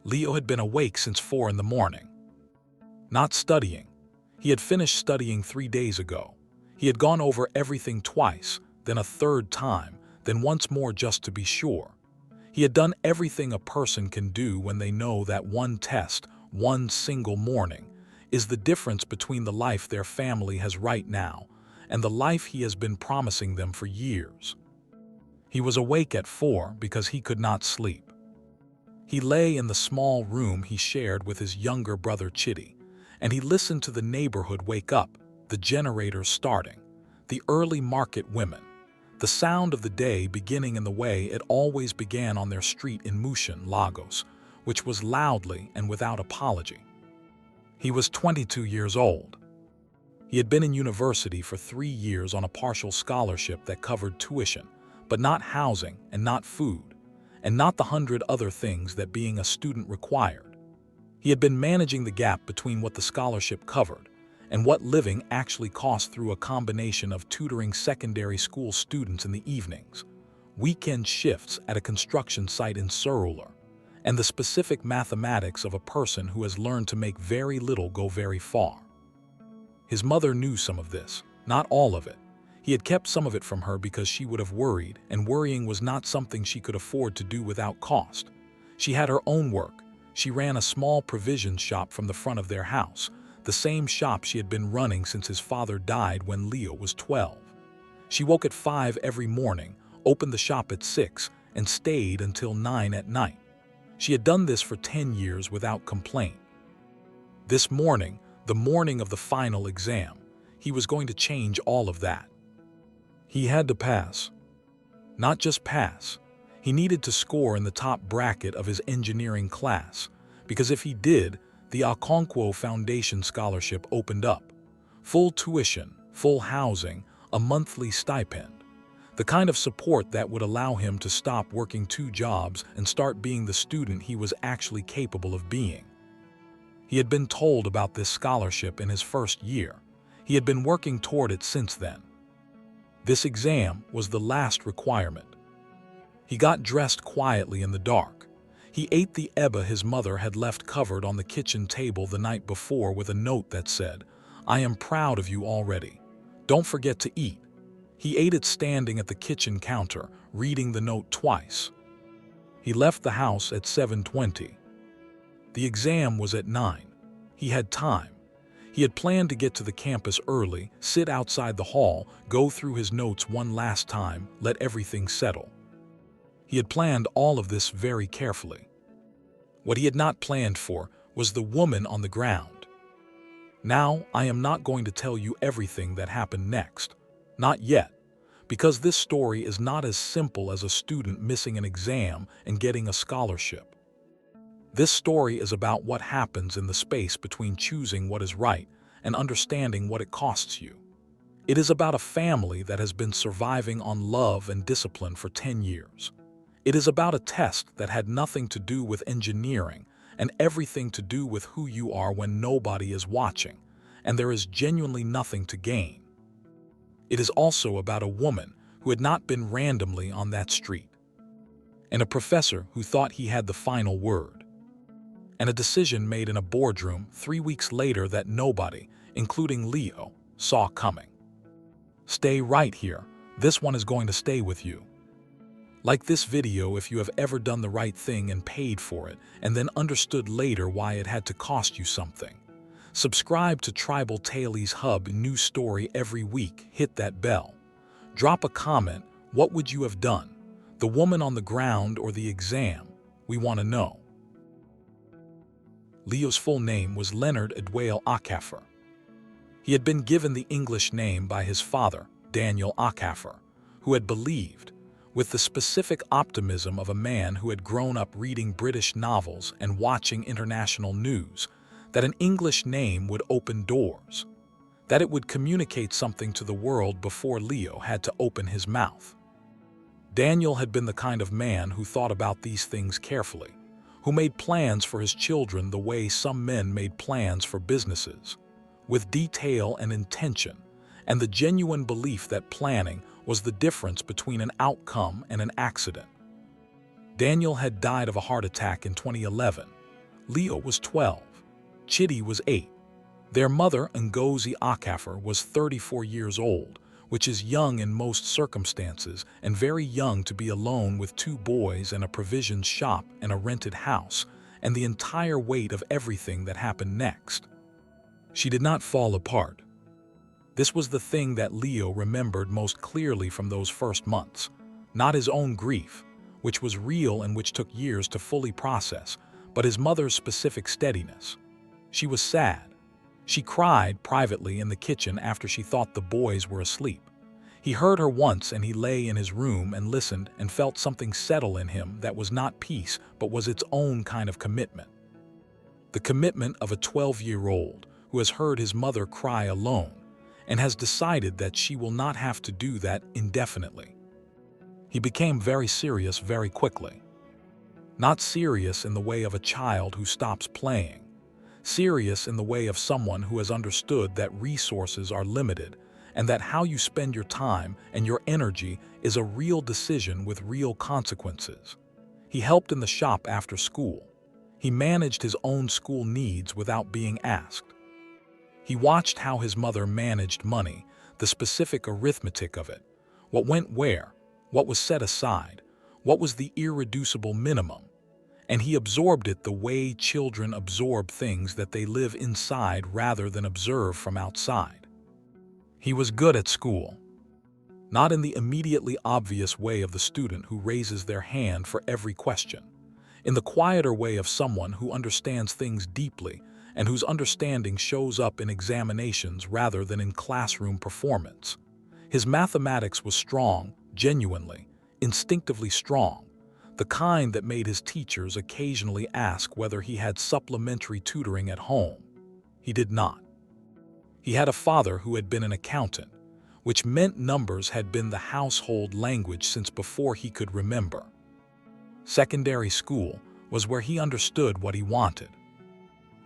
Leo had been awake since 4 in the morning. Not studying. He had finished studying 3 days ago. He had gone over everything twice, then a third time, then once more just to be sure. He had done everything a person can do when they know that one test, one single morning, is the difference between the life their family has right now and the life he has been promising them for years. He was awake at 4 because he could not sleep. He lay in the small room he shared with his younger brother Chitty, and he listened to the neighborhood wake up, the generators starting, the early market women, the sound of the day beginning in the way it always began on their street in Mushin, Lagos, which was loudly and without apology. He was 22 years old. He had been in university for 3 years on a partial scholarship that covered tuition, but not housing and not food, and not the 100 other things that being a student required. He had been managing the gap between what the scholarship covered and what living actually cost through a combination of tutoring secondary school students in the evenings, weekend shifts at a construction site in Surulere, and the specific mathematics of a person who has learned to make very little go very far. His mother knew some of this, not all of it. He had kept some of it from her because she would have worried, and worrying was not something she could afford to do without cost. She had her own work. She ran a small provision shop from the front of their house, the same shop she had been running since his father died when Leo was 12. She woke at 5 every morning, opened the shop at 6, and stayed until 9 at night. She had done this for 10 years without complaint. This morning, the morning of the final exam, he was going to change all of that. He had to pass. Not just pass. He needed to score in the top bracket of his engineering class, because if he did, the Okonkwo Foundation Scholarship opened up. Full tuition, full housing, a monthly stipend. The kind of support that would allow him to stop working 2 jobs and start being the student he was actually capable of being. He had been told about this scholarship in his first year. He had been working toward it since then. This exam was the last requirement. He got dressed quietly in the dark. He ate the eba his mother had left covered on the kitchen table the night before with a note that said, "I am proud of you already. Don't forget to eat." He ate it standing at the kitchen counter, reading the note twice. He left the house at 7:20. The exam was at 9. He had time. He had planned to get to the campus early, sit outside the hall, go through his notes one last time, let everything settle. He had planned all of this very carefully. What he had not planned for was the woman on the ground. Now, I am not going to tell you everything that happened next. Not yet, because this story is not as simple as a student missing an exam and getting a scholarship. This story is about what happens in the space between choosing what is right and understanding what it costs you. It is about a family that has been surviving on love and discipline for 10 years. It is about a test that had nothing to do with engineering and everything to do with who you are when nobody is watching, and there is genuinely nothing to gain. It is also about a woman who had not been randomly on that street, and a professor who thought he had the final word, and a decision made in a boardroom 3 weeks later that nobody, including Leo, saw coming. Stay right here. This one is going to stay with you. Like this video if you have ever done the right thing and paid for it, and then understood later why it had to cost you something. Subscribe to Tribal Tales Hub, new story every week. Hit that bell. Drop a comment. What would you have done? The woman on the ground or the exam? We want to know. Leo's full name was Leonard Edwale Okafor. He had been given the English name by his father, Daniel Okafor, who had believed, with the specific optimism of a man who had grown up reading British novels and watching international news, that an English name would open doors, that it would communicate something to the world before Leo had to open his mouth. Daniel had been the kind of man who thought about these things carefully, who made plans for his children the way some men made plans for businesses, with detail and intention, and the genuine belief that planning was the difference between an outcome and an accident. Daniel had died of a heart attack in 2011, Leo was 12. Chidi was 8. Their mother, Ngozi Okafor, was 34 years old, which is young in most circumstances and very young to be alone with 2 boys and a provisions shop and a rented house, and the entire weight of everything that happened next. She did not fall apart. This was the thing that Leo remembered most clearly from those first months, not his own grief, which was real and which took years to fully process, but his mother's specific steadiness. She was sad. She cried privately in the kitchen after she thought the boys were asleep. He heard her once and he lay in his room and listened and felt something settle in him that was not peace but was its own kind of commitment. The commitment of a 12-year-old who has heard his mother cry alone and has decided that she will not have to do that indefinitely. He became very serious very quickly. Not serious in the way of a child who stops playing. Serious in the way of someone who has understood that resources are limited and that how you spend your time and your energy is a real decision with real consequences. He helped in the shop after school. He managed his own school needs without being asked. He watched how his mother managed money, the specific arithmetic of it, what went where, what was set aside, what was the irreducible minimum, and he absorbed it the way children absorb things that they live inside rather than observe from outside. He was good at school, not in the immediately obvious way of the student who raises their hand for every question, in the quieter way of someone who understands things deeply and whose understanding shows up in examinations rather than in classroom performance. His mathematics was strong, genuinely, instinctively strong, the kind that made his teachers occasionally ask whether he had supplementary tutoring at home. He did not. He had a father who had been an accountant, which meant numbers had been the household language since before he could remember. Secondary school was where he understood what he wanted.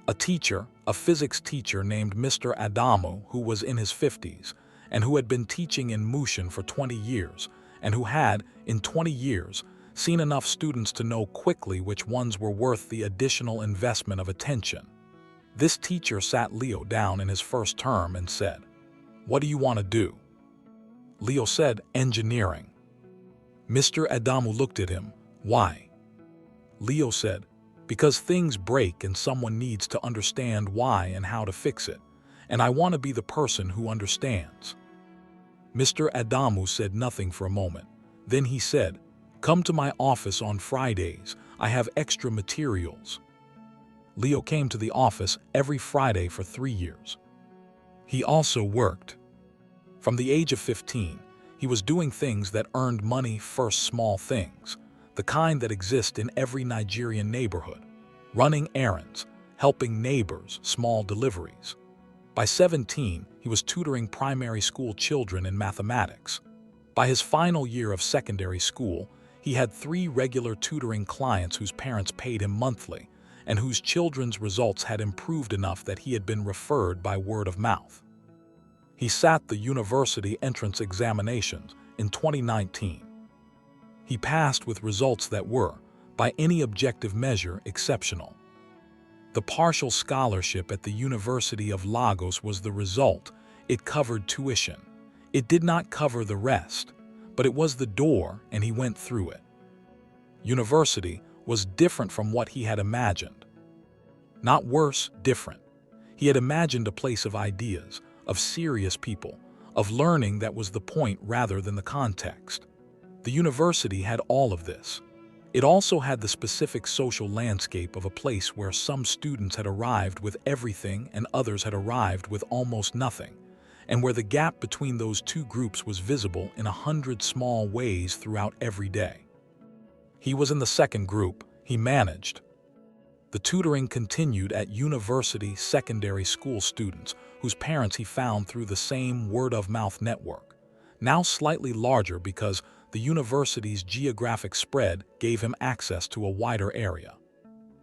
A teacher, a physics teacher named Mr. Adamu, who was in his 50s and who had been teaching in Mushin for 20 years and who had, in 20 years, seen enough students to know quickly which ones were worth the additional investment of attention. This teacher sat Leo down in his first term and said, "What do you want to do?" Leo said, "Engineering." Mr. Adamu looked at him. "Why?" Leo said, "Because things break and someone needs to understand why and how to fix it, and I want to be the person who understands." Mr. Adamu said nothing for a moment. Then he said, "Come to my office on Fridays. I have extra materials." Leo came to the office every Friday for 3 years. He also worked. From the age of 15, he was doing things that earned money, first small things, the kind that exist in every Nigerian neighborhood, running errands, helping neighbors, small deliveries. By 17, he was tutoring primary school children in mathematics. By his final year of secondary school, he had 3 regular tutoring clients whose parents paid him monthly and whose children's results had improved enough that he had been referred by word of mouth. He sat the university entrance examinations in 2019. He passed with results that were, by any objective measure, exceptional. The partial scholarship at the University of Lagos was the result. It covered tuition. It did not cover the rest, but it was the door and he went through it. University was different from what he had imagined. Not worse, different. He had imagined a place of ideas, of serious people, of learning that was the point rather than the context. The university had all of this. It also had the specific social landscape of a place where some students had arrived with everything and others had arrived with almost nothing, and where the gap between those two groups was visible in 100 small ways throughout every day. He was in the second group. He managed. The tutoring continued at university secondary school students whose parents he found through the same word-of-mouth network, now slightly larger because the university's geographic spread gave him access to a wider area.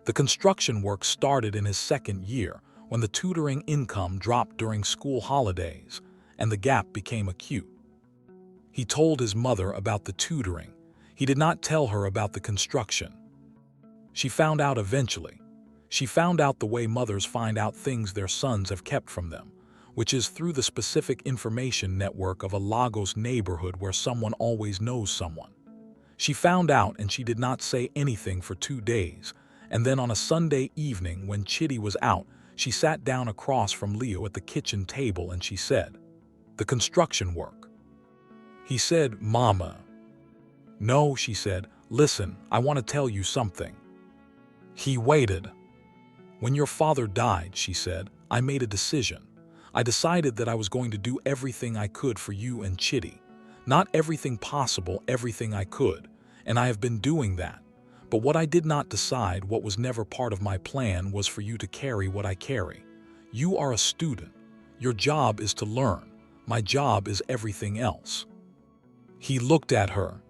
The construction work started in his second year when the tutoring income dropped during school holidays and the gap became acute. He told his mother about the tutoring. He did not tell her about the construction. She found out eventually. She found out the way mothers find out things their sons have kept from them, which is through the specific information network of a Lagos neighborhood where someone always knows someone. She found out and she did not say anything for 2 days, and then on a Sunday evening when Chidi was out, she sat down across from Leo at the kitchen table and she said, "The construction work." He said, "Mama." "No," she said, "listen, I want to tell you something." He waited. "When your father died," she said, "I made a decision. I decided that I was going to do everything I could for you and Chidi. Not everything possible, everything I could, and I have been doing that. But what I did not decide, what was never part of my plan, was for you to carry what I carry. You are a student. Your job is to learn. My job is everything else." He looked at her.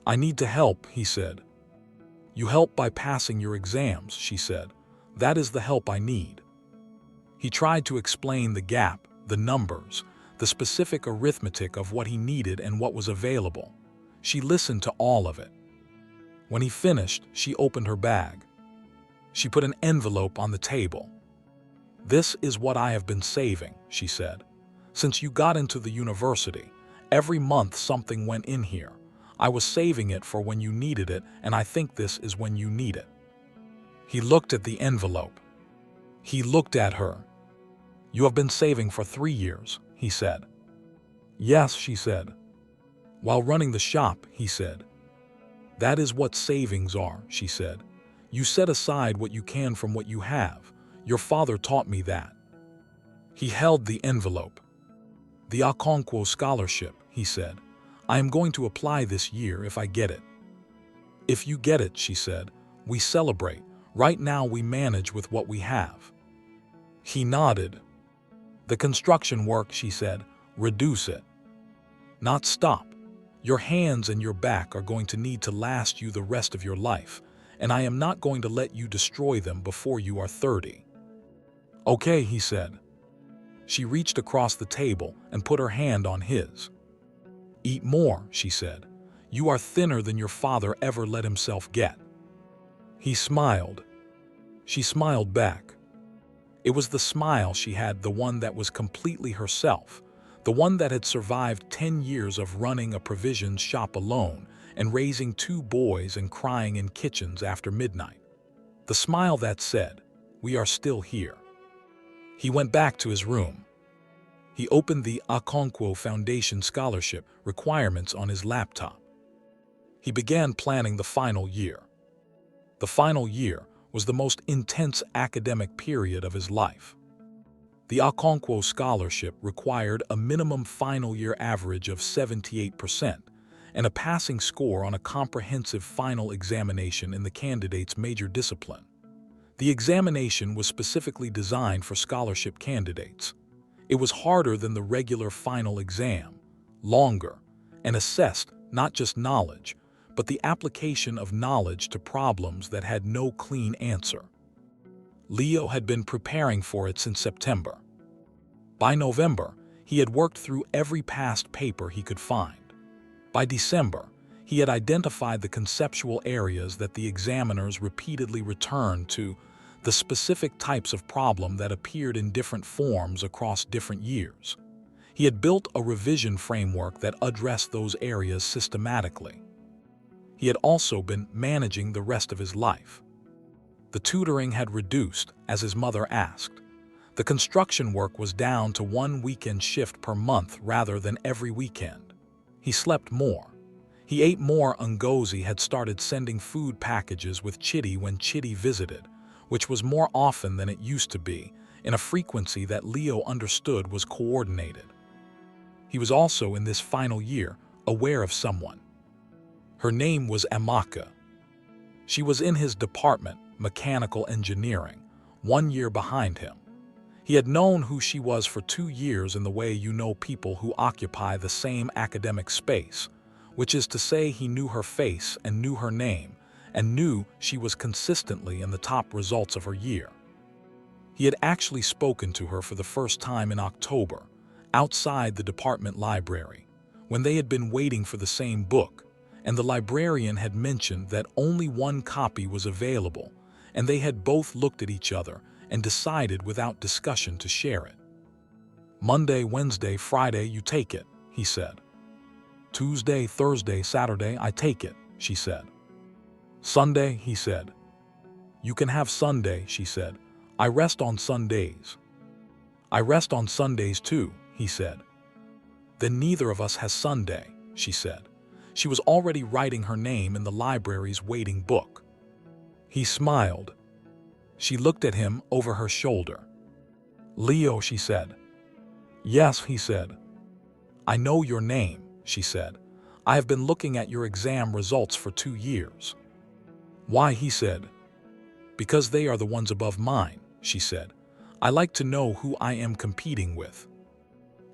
"I need to help," he said. "You help by passing your exams," she said. "That is the help I need." He tried to explain the gap, the numbers, the specific arithmetic of what he needed and what was available. She listened to all of it. When he finished, she opened her bag. She put an envelope on the table. "This is what I have been saving," she said. "Since you got into the university, every month something went in here. I was saving it for when you needed it, and I think this is when you need it." He looked at the envelope. He looked at her. "You have been saving for 3 years," he said. "Yes," she said. "While running the shop," he said. "That is what savings are," she said. "You set aside what you can from what you have. Your father taught me that." He held the envelope. "The Okonkwo scholarship," he said. "I am going to apply this year if I get it." "If you get it," she said, "we celebrate. Right now we manage with what we have." He nodded. "The construction work," she said, "reduce it. Not stop. Your hands and your back are going to need to last you the rest of your life, and I am not going to let you destroy them before you are 30. "Okay," he said. She reached across the table and put her hand on his. "Eat more," she said. "You are thinner than your father ever let himself get." He smiled. She smiled back. It was the smile she had, the one that was completely herself, the one that had survived 10 years of running a provisions shop alone and raising 2 boys and crying in kitchens after midnight. The smile that said, "We are still here." He went back to his room. He opened the Okonkwo Foundation scholarship requirements on his laptop. He began planning the final year. The final year was the most intense academic period of his life. The Okonkwo scholarship required a minimum final year average of 78% and a passing score on a comprehensive final examination in the candidate's major discipline. The examination was specifically designed for scholarship candidates. It was harder than the regular final exam, longer, and assessed not just knowledge, but the application of knowledge to problems that had no clean answer. Leo had been preparing for it since September. By November, he had worked through every past paper he could find. By December, he had identified the conceptual areas that the examiners repeatedly returned to, the specific types of problem that appeared in different forms across different years. He had built a revision framework that addressed those areas systematically. He had also been managing the rest of his life. The tutoring had reduced, as his mother asked. The construction work was down to 1 weekend shift per month rather than every weekend. He slept more. He ate more. Ngozi had started sending food packages with Chidi when Chidi visited, which was more often than it used to be, in a frequency that Leo understood was coordinated. He was also, in this final year, aware of someone. Her name was Amaka. She was in his department, mechanical engineering, 1 year behind him. He had known who she was for 2 years in the way you know people who occupy the same academic space, which is to say he knew her face and knew her name, and knew she was consistently in the top results of her year. He had actually spoken to her for the first time in October, outside the department library, when they had been waiting for the same book, and the librarian had mentioned that only 1 copy was available, and they had both looked at each other and decided without discussion to share it. "Monday, Wednesday, Friday, you take it," he said. "Tuesday, Thursday, Saturday, I take it," she said. "Sunday," he said. "You can have Sunday," she said. "I rest on Sundays." "I rest on Sundays too," he said. "Then neither of us has Sunday," she said. She was already writing her name in the library's waiting book. He smiled. She looked at him over her shoulder. "Leo," she said. "Yes," he said. "I know your name," she said. "I have been looking at your exam results for 2 years." "Why?" he said. "Because they are the ones above mine," she said. "I like to know who I am competing with."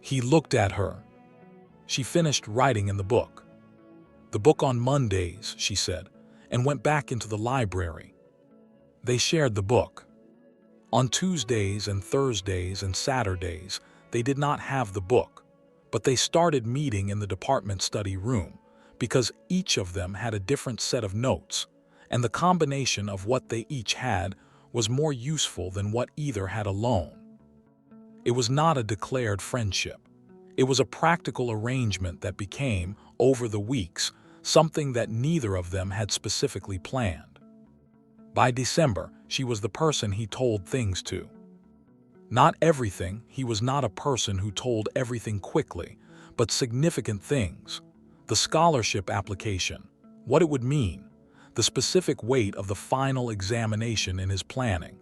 He looked at her. She finished writing in the book. "The book on Mondays," she said, and went back into the library. They shared the book. On Tuesdays and Thursdays and Saturdays, they did not have the book, but they started meeting in the department study room because each of them had a different set of notes, and the combination of what they each had was more useful than what either had alone. It was not a declared friendship. It was a practical arrangement that became, over the weeks, something that neither of them had specifically planned. By December, she was the person he told things to. Not everything. He was not a person who told everything quickly, but significant things. The scholarship application, what it would mean, the specific weight of the final examination in his planning.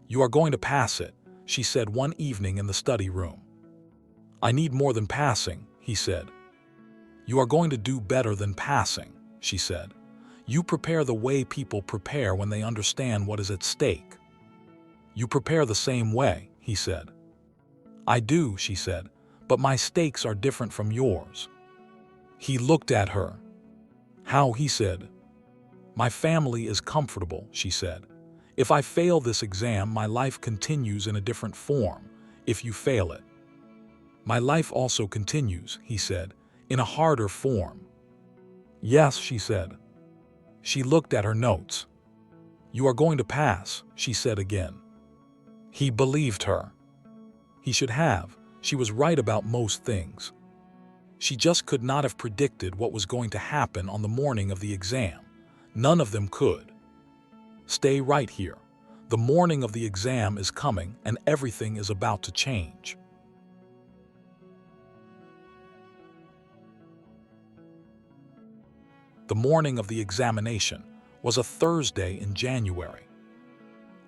"You are going to pass it," she said one evening in the study room. "I need more than passing," he said. "You are going to do better than passing," she said. "You prepare the way people prepare when they understand what is at stake." "You prepare the same way," he said. "I do," she said, "but my stakes are different from yours." He looked at her. "How?" he said. "My family is comfortable," she said. "If I fail this exam, my life continues in a different form, if you fail it." "My life also continues," he said, "in a harder form." "Yes," she said. She looked at her notes. "You are going to pass," she said again. He believed her. He should have. She was right about most things. She just could not have predicted what was going to happen on the morning of the exam. None of them could. "Stay right here. The morning of the exam is coming and everything is about to change." The morning of the examination was a Thursday in January.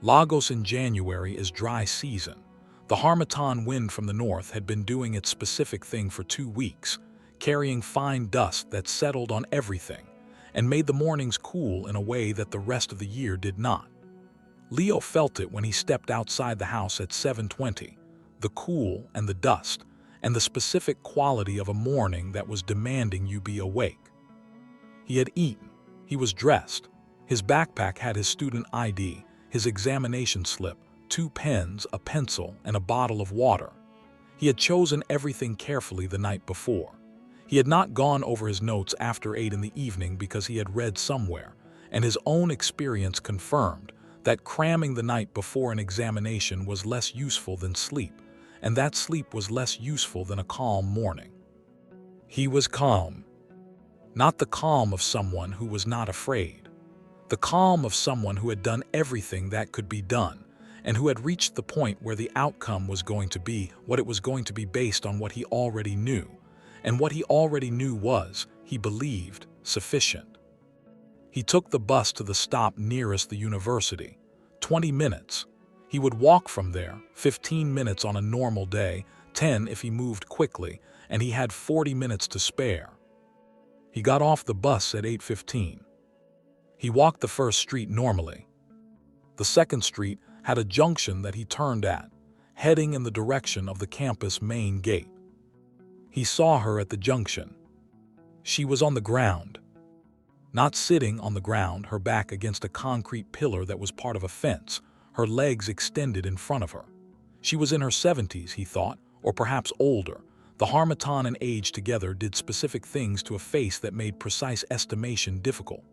Lagos in January is dry season. The Harmattan wind from the north had been doing its specific thing for 2 weeks, carrying fine dust that settled on everything and made the mornings cool in a way that the rest of the year did not. Leo felt it when he stepped outside the house at 7:20, the cool and the dust, and the specific quality of a morning that was demanding you be awake. He had eaten. He was dressed. His backpack had his student ID, his examination slip, 2 pens, a pencil, and a bottle of water. He had chosen everything carefully the night before. He had not gone over his notes after 8 in the evening because he had read somewhere, and his own experience confirmed that cramming the night before an examination was less useful than sleep, and that sleep was less useful than a calm morning. He was calm. Not the calm of someone who was not afraid. The calm of someone who had done everything that could be done, and who had reached the point where the outcome was going to be what it was going to be based on what he already knew, and what he already knew was, he believed, sufficient. He took the bus to the stop nearest the university. 20 minutes. He would walk from there, 15 minutes on a normal day, 10 if he moved quickly, and he had 40 minutes to spare. He got off the bus at 8:15. He walked the first street normally. The second street had a junction that he turned at, heading in the direction of the campus main gate. He saw her at the junction. She was on the ground. Not sitting on the ground, her back against a concrete pillar that was part of a fence, her legs extended in front of her. She was in her 70s, he thought, or perhaps older. The Harmattan and age together did specific things to a face that made precise estimation difficult.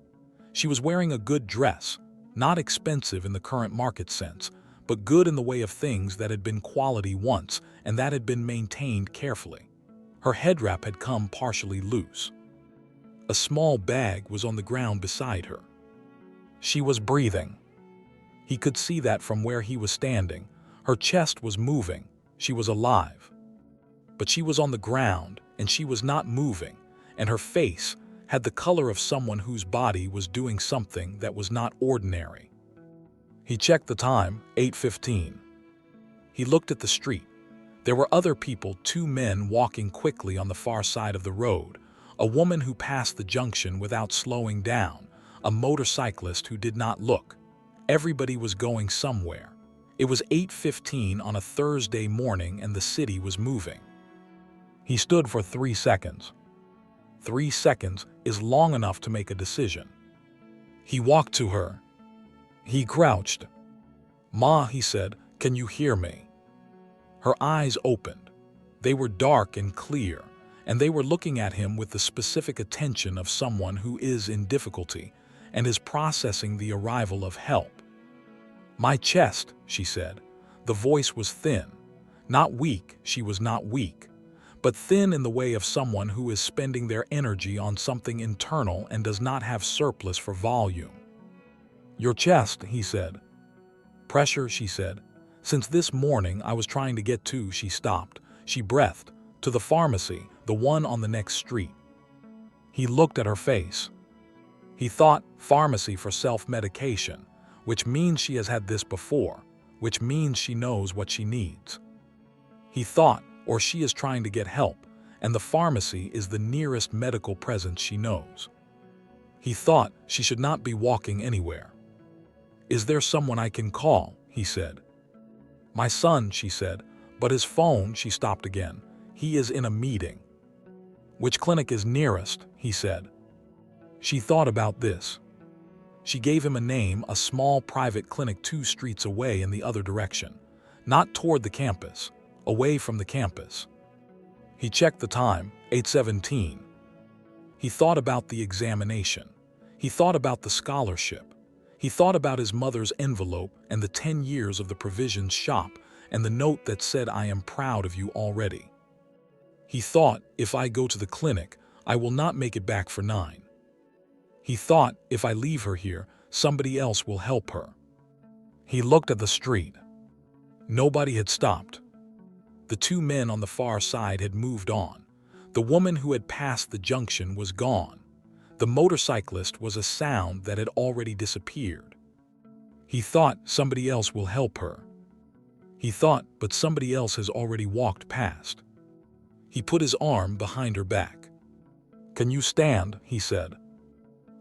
She was wearing a good dress, Not expensive in the current market sense, but good in the way of things that had been quality once and that had been maintained carefully. Her head wrap had come partially loose. A small bag was on the ground beside her. She was breathing. He could see that from where he was standing. Her chest was moving. She was alive. But she was on the ground, and she was not moving, and her face had the color of someone whose body was doing something that was not ordinary. He checked the time, 8:15. He looked at the street. There were other people, 2 men walking quickly on the far side of the road, a woman who passed the junction without slowing down, a motorcyclist who did not look. Everybody was going somewhere. It was 8:15 on a Thursday morning and the city was moving. He stood for 3 seconds. 3 seconds is long enough to make a decision. He walked to her. He crouched. "Ma," he said, "can you hear me?" Her eyes opened. They were dark and clear, and they were looking at him with the specific attention of someone who is in difficulty and is processing the arrival of help. "My chest," she said. The voice was thin. Not weak, she was not weak, but thin in the way of someone who is spending their energy on something internal and does not have surplus for volume. "Your chest," he said. "Pressure," she said. "Since this morning I was trying to get to," she stopped. She breathed. "To the pharmacy, the one on the next street." He looked at her face. He thought, pharmacy for self-medication, which means she has had this before, which means she knows what she needs. He thought, or she is trying to get help, and the pharmacy is the nearest medical presence she knows. He thought she should not be walking anywhere. "Is there someone I can call?" he said. "My son," she said, but his phone, she stopped again. "He is in a meeting." "Which clinic is nearest?" he said. She thought about this. She gave him a name, a small private clinic 2 streets away in the other direction, not toward the campus, away from the campus. He checked the time, 8:17. He thought about the examination. He thought about the scholarship. He thought about his mother's envelope and the 10 years of the provisions shop and the note that said, "I am proud of you already." He thought, if I go to the clinic, I will not make it back for 9. He thought, if I leave her here, somebody else will help her. He looked at the street. Nobody had stopped. The 2 men on the far side had moved on. The woman who had passed the junction was gone. The motorcyclist was a sound that had already disappeared. He thought, somebody else will help her. He thought, but somebody else has already walked past. He put his arm behind her back. "Can you stand?" he said.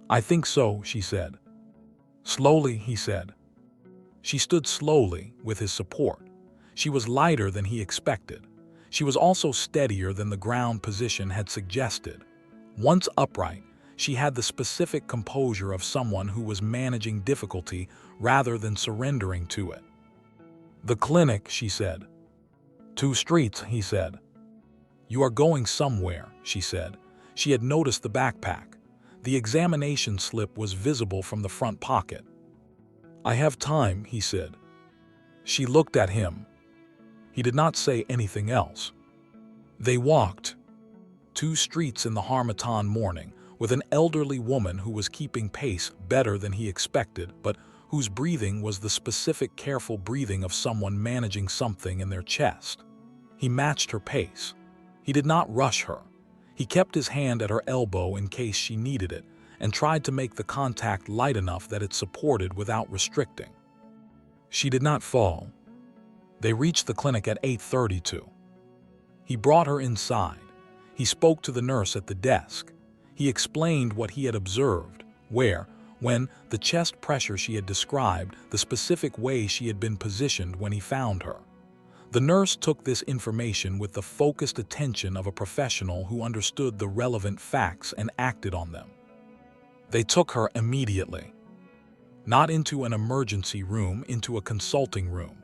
"I think so," she said. "Slowly," he said. She stood slowly, with his support. She was lighter than he expected. She was also steadier than the ground position had suggested. Once upright, she had the specific composure of someone who was managing difficulty rather than surrendering to it. "The clinic," she said. "2 streets," he said. "You are going somewhere," she said. She had noticed the backpack. The examination slip was visible from the front pocket. "I have time," he said. She looked at him. He did not say anything else. They walked 2 streets in the Harmattan morning with an elderly woman who was keeping pace better than he expected, but whose breathing was the specific careful breathing of someone managing something in their chest. He matched her pace. He did not rush her. He kept his hand at her elbow in case she needed it and tried to make the contact light enough that it supported without restricting. She did not fall. They reached the clinic at 8:32. He brought her inside. He spoke to the nurse at the desk. He explained what he had observed, where, when, the chest pressure she had described, the specific way she had been positioned when he found her. The nurse took this information with the focused attention of a professional who understood the relevant facts and acted on them. They took her immediately. Not into an emergency room, into a consulting room.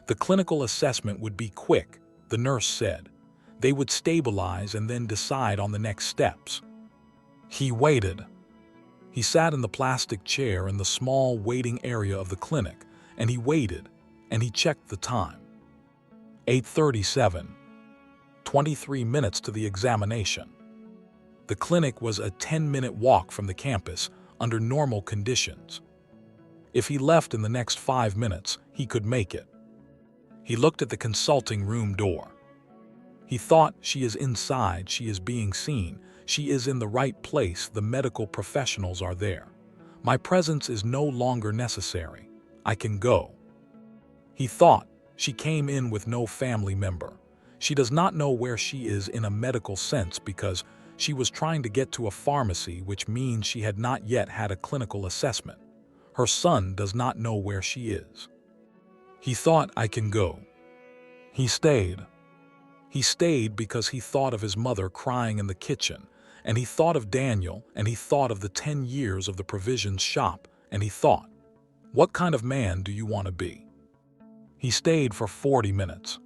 The clinical assessment would be quick, the nurse said. They would stabilize and then decide on the next steps. He waited. He sat in the plastic chair in the small waiting area of the clinic, and he waited, and he checked the time. 8:37. 23 minutes to the examination. The clinic was a 10-minute walk from the campus under normal conditions. If he left in the next 5 minutes, he could make it. He looked at the consulting room door. He thought, she is inside, she is being seen, she is in the right place, the medical professionals are there. My presence is no longer necessary. I can go. He thought, she came in with no family member. She does not know where she is in a medical sense because she was trying to get to a pharmacy, which means she had not yet had a clinical assessment. Her son does not know where she is. He thought, I can go. He stayed. He stayed because he thought of his mother crying in the kitchen, and he thought of Daniel, and he thought of the 10 years of the provisions shop, and he thought, what kind of man do you want to be? He stayed for 40 minutes.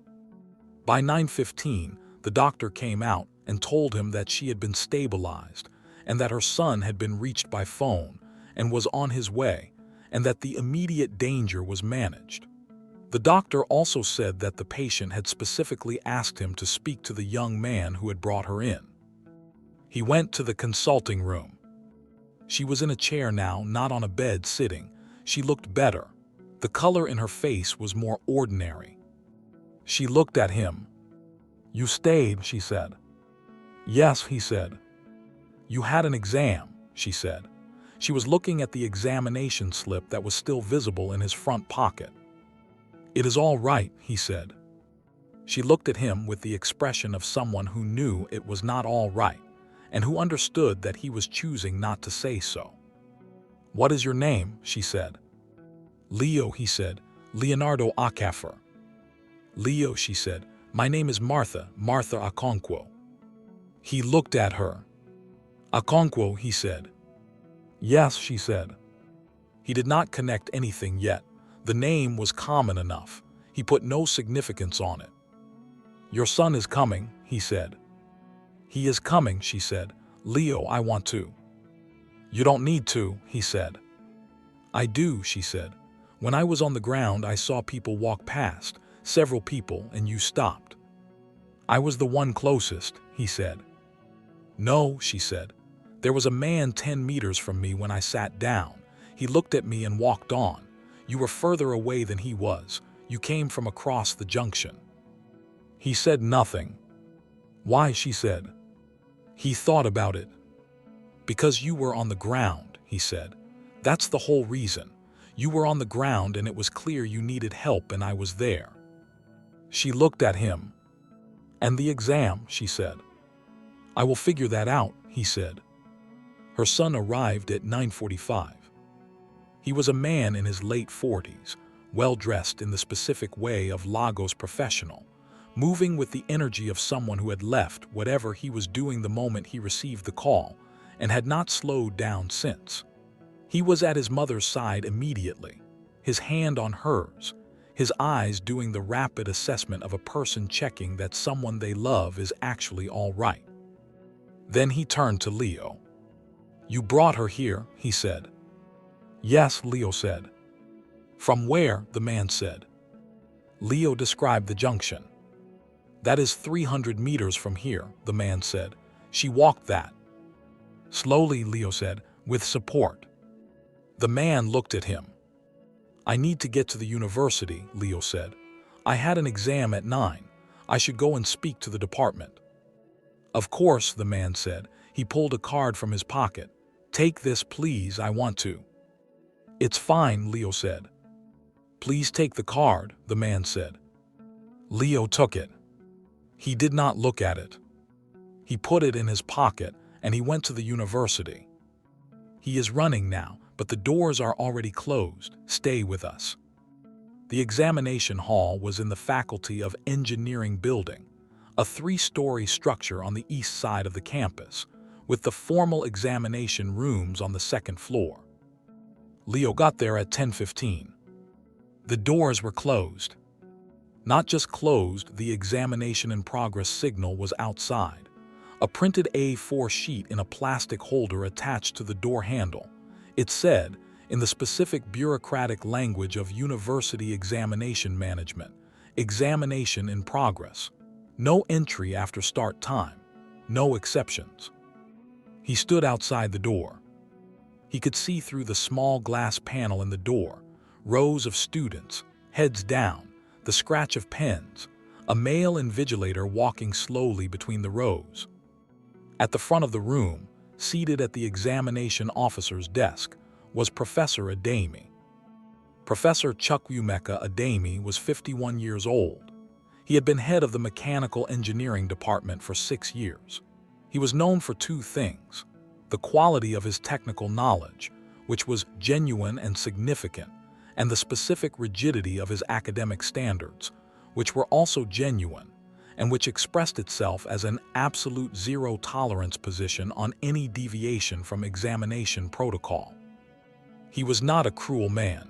By 9:15, the doctor came out and told him that she had been stabilized, and that her son had been reached by phone and was on his way, and that the immediate danger was managed. The doctor also said that the patient had specifically asked him to speak to the young man who had brought her in. He went to the consulting room. She was in a chair now, not on a bed sitting. She looked better. The color in her face was more ordinary. She looked at him. You stayed, she said. Yes, he said. You had an exam, she said. She was looking at the examination slip that was still visible in his front pocket. It is all right, he said. She looked at him with the expression of someone who knew it was not all right, and who understood that he was choosing not to say so. What is your name? She said. Leo, he said. Leonardo Akafor. Leo, she said. My name is Martha, Martha Okonkwo. He looked at her. Okonkwo, he said. Yes, she said. He did not connect anything yet. The name was common enough. He put no significance on it. Your son is coming, he said. He is coming, she said. Leo, I want to. You don't need to, he said. I do, she said. When I was on the ground, I saw people walk past, several people, and you stopped. I was the one closest, he said. No, she said. There was a man 10 meters from me when I sat down. He looked at me and walked on. You were further away than he was. You came from across the junction. He said nothing. Why, she said. He thought about it. Because you were on the ground, he said. That's the whole reason. You were on the ground and it was clear you needed help and I was there. She looked at him. And the exam, she said. I will figure that out, he said. Her son arrived at 9:45. He was a man in his late 40s, well-dressed in the specific way of Lagos professional, moving with the energy of someone who had left whatever he was doing the moment he received the call and had not slowed down since. He was at his mother's side immediately, his hand on hers, his eyes doing the rapid assessment of a person checking that someone they love is actually all right. Then he turned to Leo. You brought her here, he said. Yes, Leo said. From where? The man said. Leo described the junction. That is 300 meters from here, the man said. She walked that. Slowly, Leo said, with support. The man looked at him. I need to get to the university, Leo said. I had an exam at 9. I should go and speak to the department. Of course, the man said. He pulled a card from his pocket. Take this, please, I want to. It's fine, Leo said. Please take the card, the man said. Leo took it. He did not look at it. He put it in his pocket and he went to the university. He is running now, but the doors are already closed. Stay with us. The examination hall was in the Faculty of Engineering building, a 3-story structure on the east side of the campus, with the formal examination rooms on the 2nd floor. Leo got there at 10:15. The doors were closed. Not just closed, the examination in progress signal was outside. A printed A4 sheet in a plastic holder attached to the door handle, It said, in the specific bureaucratic language of university examination management, examination in progress. No entry after start time. No exceptions. He stood outside the door. He could see through the small glass panel in the door, rows of students, heads down, the scratch of pens, a male invigilator walking slowly between the rows. At the front of the room, seated at the examination officer's desk, was Professor Ademi. Professor Chukwuemeka Ademi was 51 years old. He had been head of the mechanical engineering department for 6 years. He was known for two things: the quality of his technical knowledge, which was genuine and significant, and the specific rigidity of his academic standards, which were also genuine, and which expressed itself as an absolute zero-tolerance position on any deviation from examination protocol. He was not a cruel man.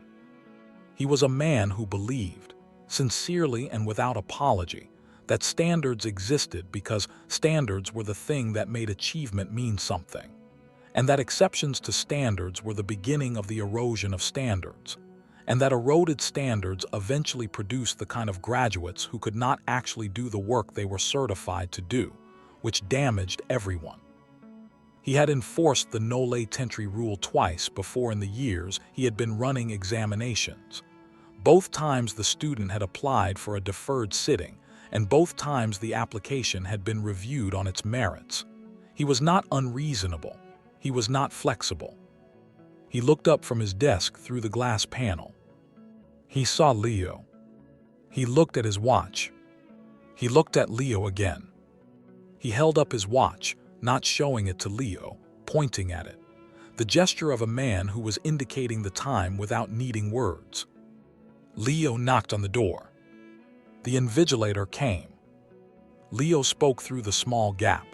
He was a man who believed, sincerely and without apology, that standards existed because standards were the thing that made achievement mean something, and that exceptions to standards were the beginning of the erosion of standards, and that eroded standards eventually produced the kind of graduates who could not actually do the work they were certified to do, which damaged everyone. He had enforced the nolle tentri rule twice before in the years he had been running examinations. Both times the student had applied for a deferred sitting, and both times the application had been reviewed on its merits. He was not unreasonable. He was not flexible. He looked up from his desk through the glass panel. He saw Leo. He looked at his watch. He looked at Leo again. He held up his watch, not showing it to Leo, pointing at it. The gesture of a man who was indicating the time without needing words. Leo knocked on the door. The invigilator came. Leo spoke through the small gap.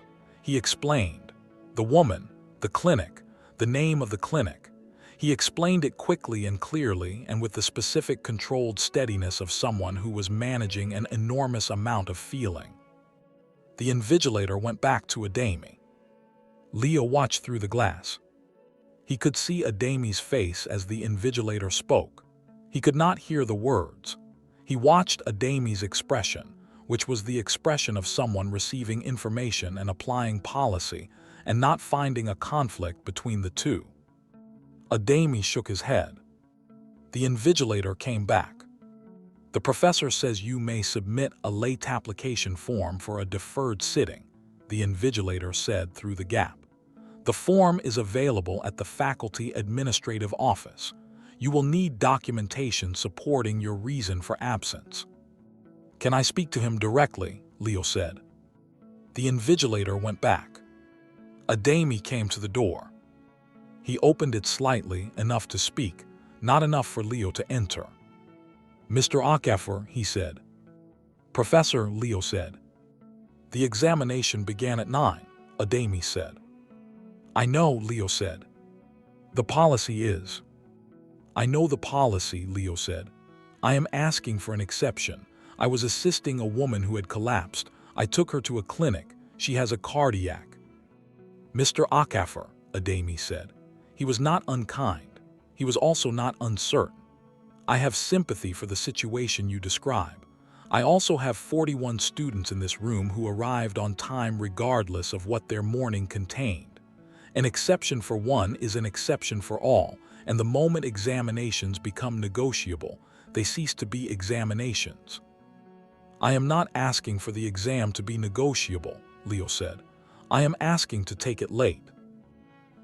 He explained. The woman, the clinic, the name of the clinic. He explained it quickly and clearly and with the specific controlled steadiness of someone who was managing an enormous amount of feeling. The invigilator went back to Ademi. Leo watched through the glass. He could see Ademi's face as the invigilator spoke. He could not hear the words. He watched Ademi's expression, which was the expression of someone receiving information and applying policy and not finding a conflict between the two. Ademi shook his head. The invigilator came back. The professor says you may submit a late application form for a deferred sitting, the invigilator said through the gap. The form is available at the faculty administrative office. You will need documentation supporting your reason for absence. Can I speak to him directly? Leo said. The invigilator went back. Ademi came to the door. He opened it slightly, enough to speak, not enough for Leo to enter. Mr. Okafor, he said. Professor, Leo said. The examination began at 9, Ademi said. I know, Leo said. The policy is. I know the policy, Leo said. I am asking for an exception. I was assisting a woman who had collapsed. I took her to a clinic. She has a cardiac. Mr. Okafor, Ademi said. He was not unkind. He was also not uncertain. I have sympathy for the situation you describe. I also have 41 students in this room who arrived on time regardless of what their morning contained. An exception for one is an exception for all, and the moment examinations become negotiable, they cease to be examinations. I am not asking for the exam to be negotiable, Leo said. I am asking to take it late.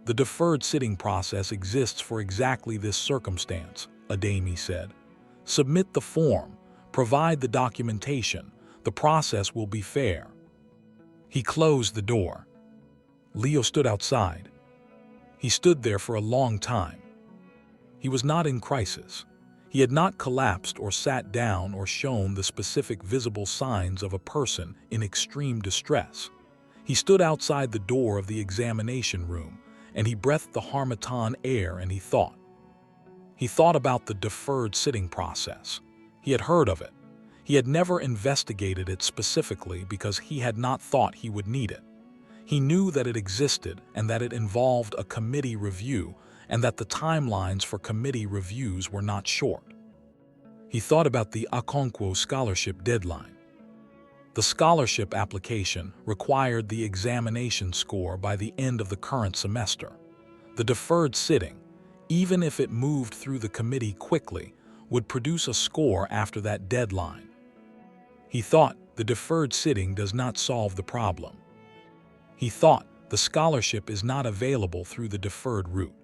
The deferred sitting process exists for exactly this circumstance, Ademi said. Submit the form, provide the documentation, the process will be fair. He closed the door. Leo stood outside. He stood there for a long time. He was not in crisis. He had not collapsed or sat down or shown the specific visible signs of a person in extreme distress. He stood outside the door of the examination room, and he breathed the harmattan air and he thought. He thought about the deferred sitting process. He had heard of it. He had never investigated it specifically because he had not thought he would need it. He knew that it existed and that it involved a committee review and that the timelines for committee reviews were not short. He thought about the Okonkwo scholarship deadline. The scholarship application required the examination score by the end of the current semester. The deferred sitting, even if it moved through the committee quickly, would produce a score after that deadline. He thought the deferred sitting does not solve the problem. He thought the scholarship is not available through the deferred route.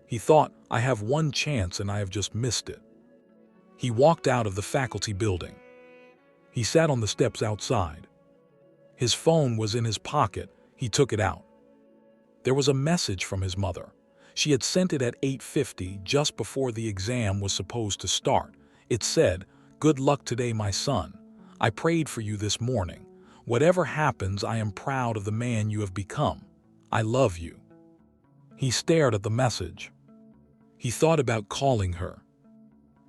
He thought, I have one chance and I have just missed it. He walked out of the faculty building. He sat on the steps outside. His phone was in his pocket. He took it out. There was a message from his mother. She had sent it at 8:50, just before the exam was supposed to start. It said, "Good luck today, my son. I prayed for you this morning. Whatever happens, I am proud of the man you have become. I love you." He stared at the message. He thought about calling her.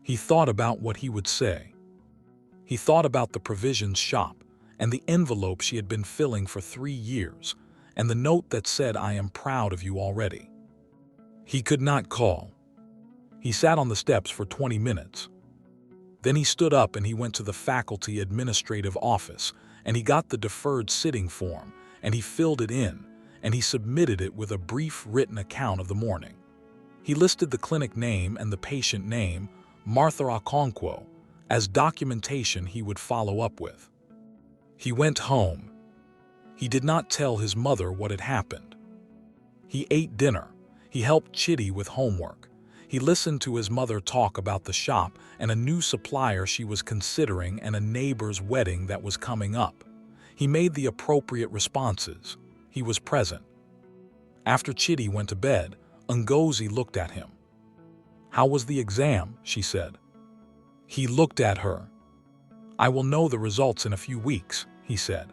He thought about what he would say. He thought about the provisions shop and the envelope she had been filling for 3 years, and the note that said, "I am proud of you already." He could not call. He sat on the steps for 20 minutes. Then he stood up and he went to the faculty administrative office, and he got the deferred sitting form, and he filled it in, and he submitted it with a brief written account of the morning. He listed the clinic name and the patient name, Martha Okonkwo, as documentation he would follow up with. He went home. He did not tell his mother what had happened. He ate dinner. He helped Chidi with homework. He listened to his mother talk about the shop and a new supplier she was considering and a neighbor's wedding that was coming up. He made the appropriate responses. He was present. After Chidi went to bed, Ngozi looked at him. "How was the exam?" she said. He looked at her. "I will know the results in a few weeks," he said.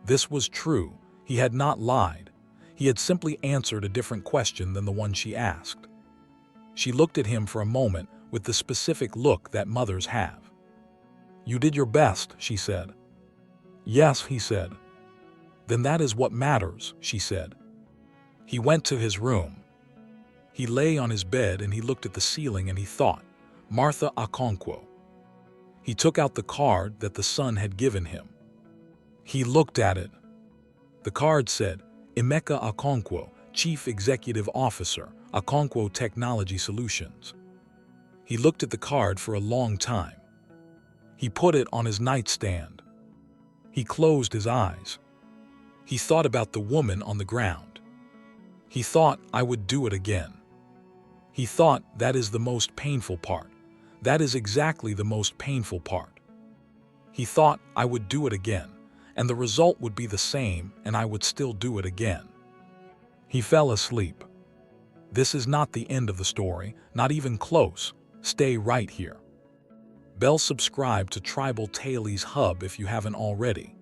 This was true. He had not lied. He had simply answered a different question than the one she asked. She looked at him for a moment with the specific look that mothers have. "You did your best," she said. "Yes," he said. "Then that is what matters," she said. He went to his room. He lay on his bed and he looked at the ceiling and he thought, Martha Okonkwo. He took out the card that the son had given him. He looked at it. The card said, Emeka Okonkwo, Chief Executive Officer, Okonkwo Technology Solutions. He looked at the card for a long time. He put it on his nightstand. He closed his eyes. He thought about the woman on the ground. He thought, I would do it again. He thought, that is the most painful part. That is exactly the most painful part. He thought, I would do it again, and the result would be the same, and I would still do it again. He fell asleep. This is not the end of the story, not even close. Stay right here. Bell subscribe to Tribal Tales Hub if you haven't already,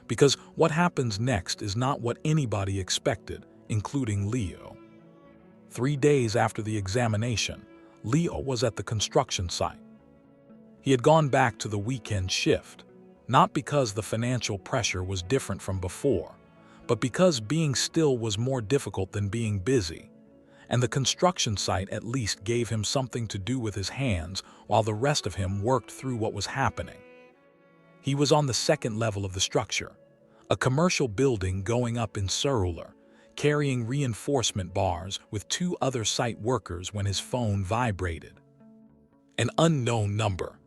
because what happens next is not what anybody expected, including Leo. 3 days after the examination, Leo was at the construction site. He had gone back to the weekend shift, not because the financial pressure was different from before, but because being still was more difficult than being busy, and the construction site at least gave him something to do with his hands while the rest of him worked through what was happening. He was on the second level of the structure, a commercial building going up in Surulere, carrying reinforcement bars with 2 other site workers when his phone vibrated. An unknown number.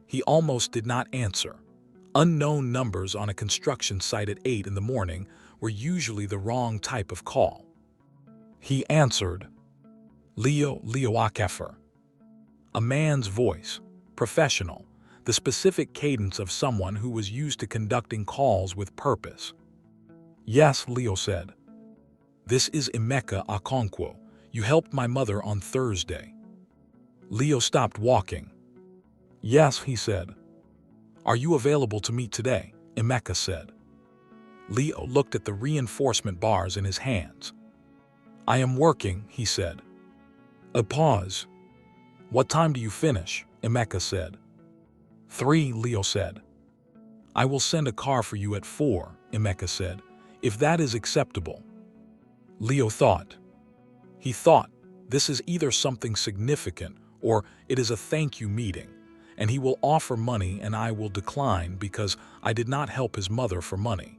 He almost did not answer. Unknown numbers on a construction site at 8 in the morning were usually the wrong type of call. He answered, Leo Akafer. A man's voice, professional, the specific cadence of someone who was used to conducting calls with purpose. Yes, Leo said. This is Emeka Okonkwo. You helped my mother on Thursday. Leo stopped walking. Yes, he said. Are you available to meet today? Emeka said. Leo looked at the reinforcement bars in his hands. I am working, he said. A pause. What time do you finish? Emeka said. 3, Leo said. I will send a car for you at 4, Emeka said, if that is acceptable. Leo thought. He thought, this is either something significant or it is a thank you meeting, and he will offer money and I will decline because I did not help his mother for money.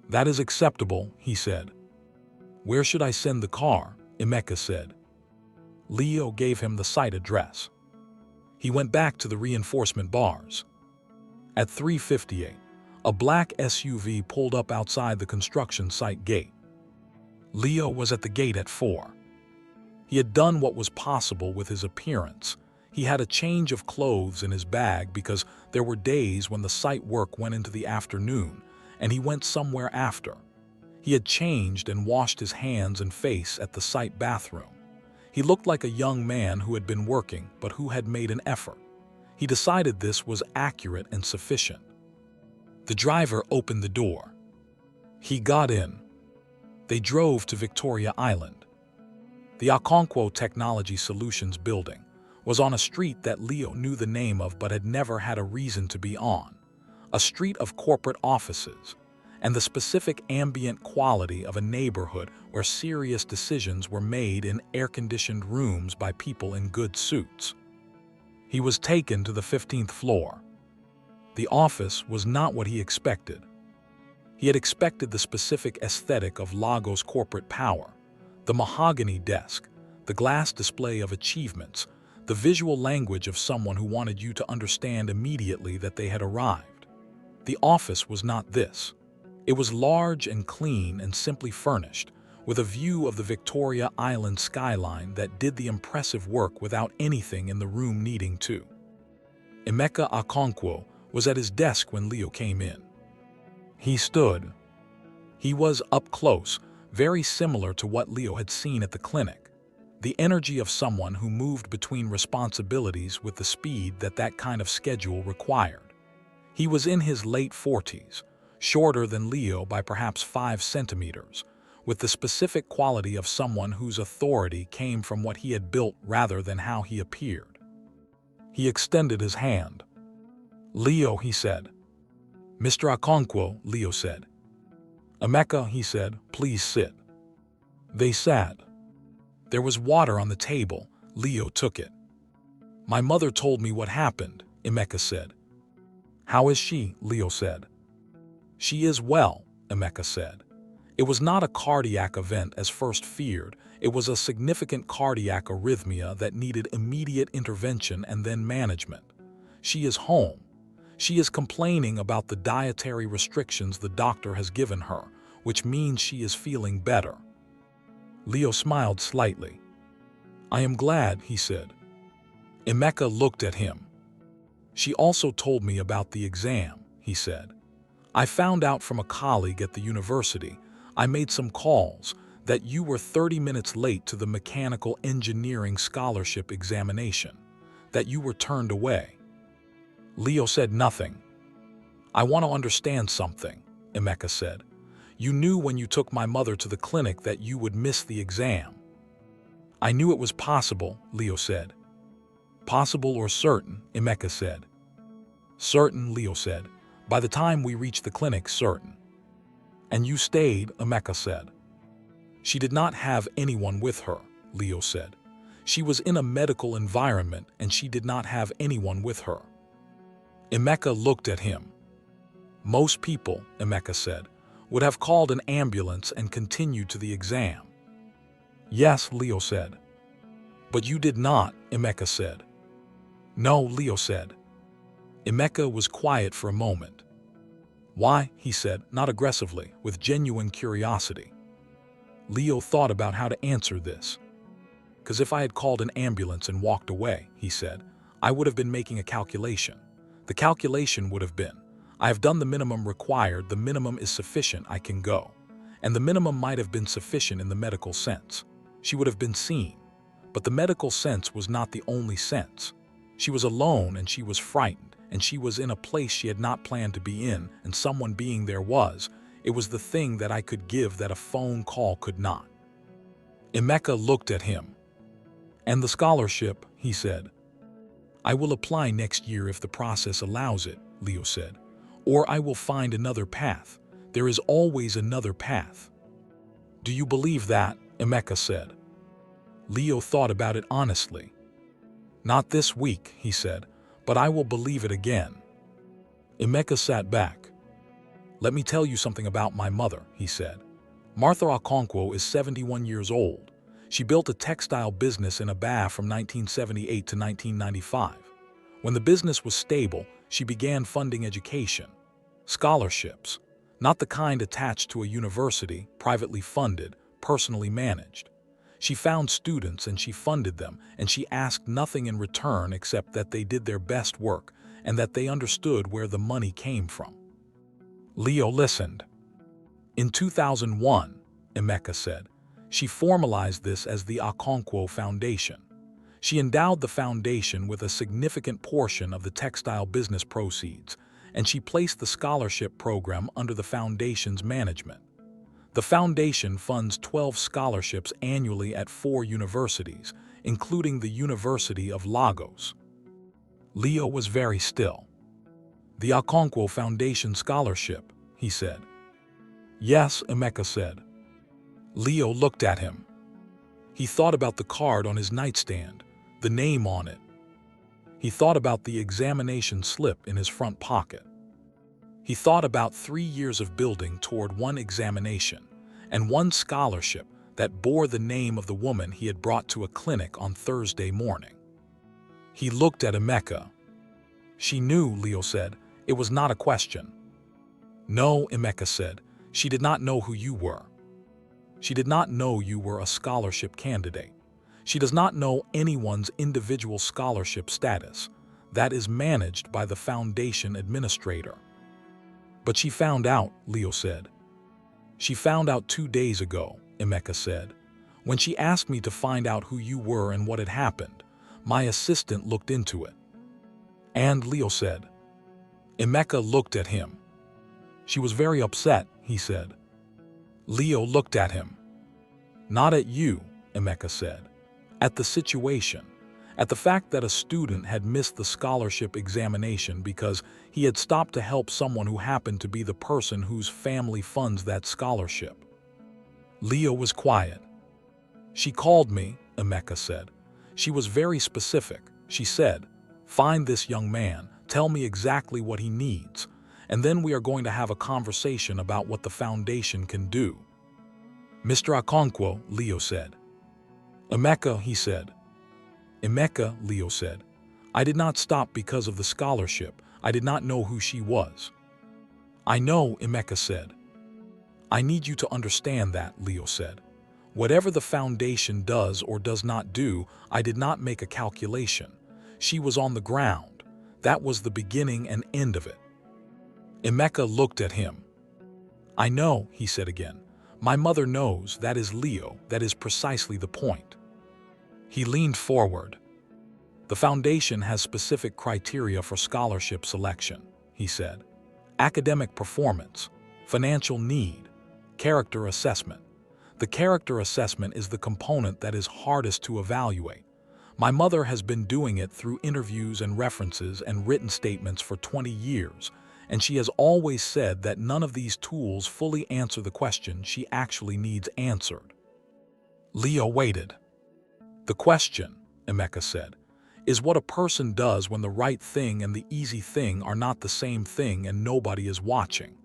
That is acceptable, he said. Where should I send the car? Emeka said. Leo gave him the site address. He went back to the reinforcement bars. At 3:58, a black SUV pulled up outside the construction site gate. Leo was at the gate at 4. He had done what was possible with his appearance. He had a change of clothes in his bag because there were days when the site work went into the afternoon, and he went somewhere after. He had changed and washed his hands and face at the site bathroom. He looked like a young man who had been working but who had made an effort. He decided this was accurate and sufficient. The driver opened the door. He got in. They drove to Victoria Island. The Okonkwo Technology Solutions building was on a street that Leo knew the name of but had never had a reason to be on. A street of corporate offices, and the specific ambient quality of a neighborhood where serious decisions were made in air-conditioned rooms by people in good suits. He was taken to the 15th floor. The office was not what he expected. He had expected the specific aesthetic of Lagos corporate power, the mahogany desk, the glass display of achievements, the visual language of someone who wanted you to understand immediately that they had arrived. The office was not this. It was large and clean and simply furnished, with a view of the Victoria Island skyline that did the impressive work without anything in the room needing to. Emeka Okonkwo was at his desk when Leo came in. He stood. He was up close, very similar to what Leo had seen at the clinic. The energy of someone who moved between responsibilities with the speed that that kind of schedule required. He was in his late 40s, shorter than Leo by perhaps 5 centimeters, with the specific quality of someone whose authority came from what he had built rather than how he appeared. He extended his hand. "Leo," he said. "Mr. Okonkwo," Leo said. "Emeka," he said, "please sit." They sat. There was water on the table. Leo took it. "My mother told me what happened," Emeka said. "How is she?" Leo said. "She is well," Emeka said. It was not a cardiac event as first feared. It was a significant cardiac arrhythmia that needed immediate intervention and then management. She is home. She is complaining about the dietary restrictions the doctor has given her, which means she is feeling better. Leo smiled slightly. "I am glad," he said. Emeka looked at him. "She also told me about the exam," he said. "I found out from a colleague at the university, I made some calls, that you were 30 minutes late to the mechanical engineering scholarship examination, that you were turned away." Leo said nothing. "I want to understand something," Emeka said. "You knew when you took my mother to the clinic that you would miss the exam." "I knew it was possible," Leo said. "Possible or certain," Emeka said. "Certain," Leo said. "By the time we reached the clinic, certain." "And you stayed," Emeka said. "She did not have anyone with her," Leo said. "She was in a medical environment and she did not have anyone with her." Emeka looked at him. "Most people," Emeka said, "would have called an ambulance and continued to the exam." "Yes," Leo said. "But you did not," Emeka said. "No," Leo said. Emeka was quiet for a moment. "Why?" he said, not aggressively, with genuine curiosity. Leo thought about how to answer this. "'Cause if I had called an ambulance and walked away," he said, "I would have been making a calculation. The calculation would have been, I have done the minimum required, the minimum is sufficient, I can go. And the minimum might have been sufficient in the medical sense. She would have been seen. But the medical sense was not the only sense. She was alone and she was frightened, and she was in a place she had not planned to be in, and someone being there was. It was the thing that I could give that a phone call could not." Emeka looked at him. "And the scholarship," he said. "I will apply next year if the process allows it," Leo said. "Or I will find another path. There is always another path." "Do you believe that?" Emeka said. Leo thought about it honestly. "Not this week," he said, "but I will believe it again." Emeka sat back. "Let me tell you something about my mother," he said. "Martha Okonkwo is 71 years old. She built a textile business in Aba from 1978 to 1995. When the business was stable, she began funding education. Scholarships, not the kind attached to a university, privately funded, personally managed. She found students and she funded them, and she asked nothing in return except that they did their best work and that they understood where the money came from." Leo listened. "In 2001, Emeka said, she formalized this as the Okonkwo Foundation. She endowed the foundation with a significant portion of the textile business proceeds, and she placed the scholarship program under the foundation's management. The foundation funds 12 scholarships annually at 4 universities, including the University of Lagos." Leo was very still. "The Okonkwo Foundation Scholarship," he said. "Yes," Emeka said. Leo looked at him. He thought about the card on his nightstand, the name on it. He thought about the examination slip in his front pocket. He thought about 3 years of building toward one examination and one scholarship that bore the name of the woman he had brought to a clinic on Thursday morning. He looked at Emeka. "She knew," Leo said. "It was not a question." "No," Emeka said. "She did not know who you were. She did not know you were a scholarship candidate. She does not know anyone's individual scholarship status. That is managed by the foundation administrator." "But she found out," Leo said. "She found out 2 days ago," Emeka said. "When she asked me to find out who you were and what had happened, my assistant looked into it." "And," Leo said. Emeka looked at him. "She was very upset," he said. Leo looked at him. "Not at you," Emeka said. "At the situation. At the fact that a student had missed the scholarship examination because he had stopped to help someone who happened to be the person whose family funds that scholarship." Leo was quiet. "She called me," Emeka said. "She was very specific. She said, 'Find this young man, tell me exactly what he needs, and then we are going to have a conversation about what the foundation can do.'" "Mr. Okonkwo," Leo said. "Emeka," he said. "Emeka," Leo said. "I did not stop because of the scholarship. I did not know who she was." "I know," Emeka said. "I need you to understand that," Leo said. "Whatever the foundation does or does not do, I did not make a calculation. She was on the ground. That was the beginning and end of it." Emeka looked at him. "I know," he said again. "My mother knows. That is Leo. That is precisely the point." He leaned forward. "The foundation has specific criteria for scholarship selection," he said. "Academic performance, financial need, character assessment. The character assessment is the component that is hardest to evaluate. My mother has been doing it through interviews and references and written statements for 20 years, and she has always said that none of these tools fully answer the question she actually needs answered." Leo waited. "The question," Emeka said, "is what a person does when the right thing and the easy thing are not the same thing and nobody is watching."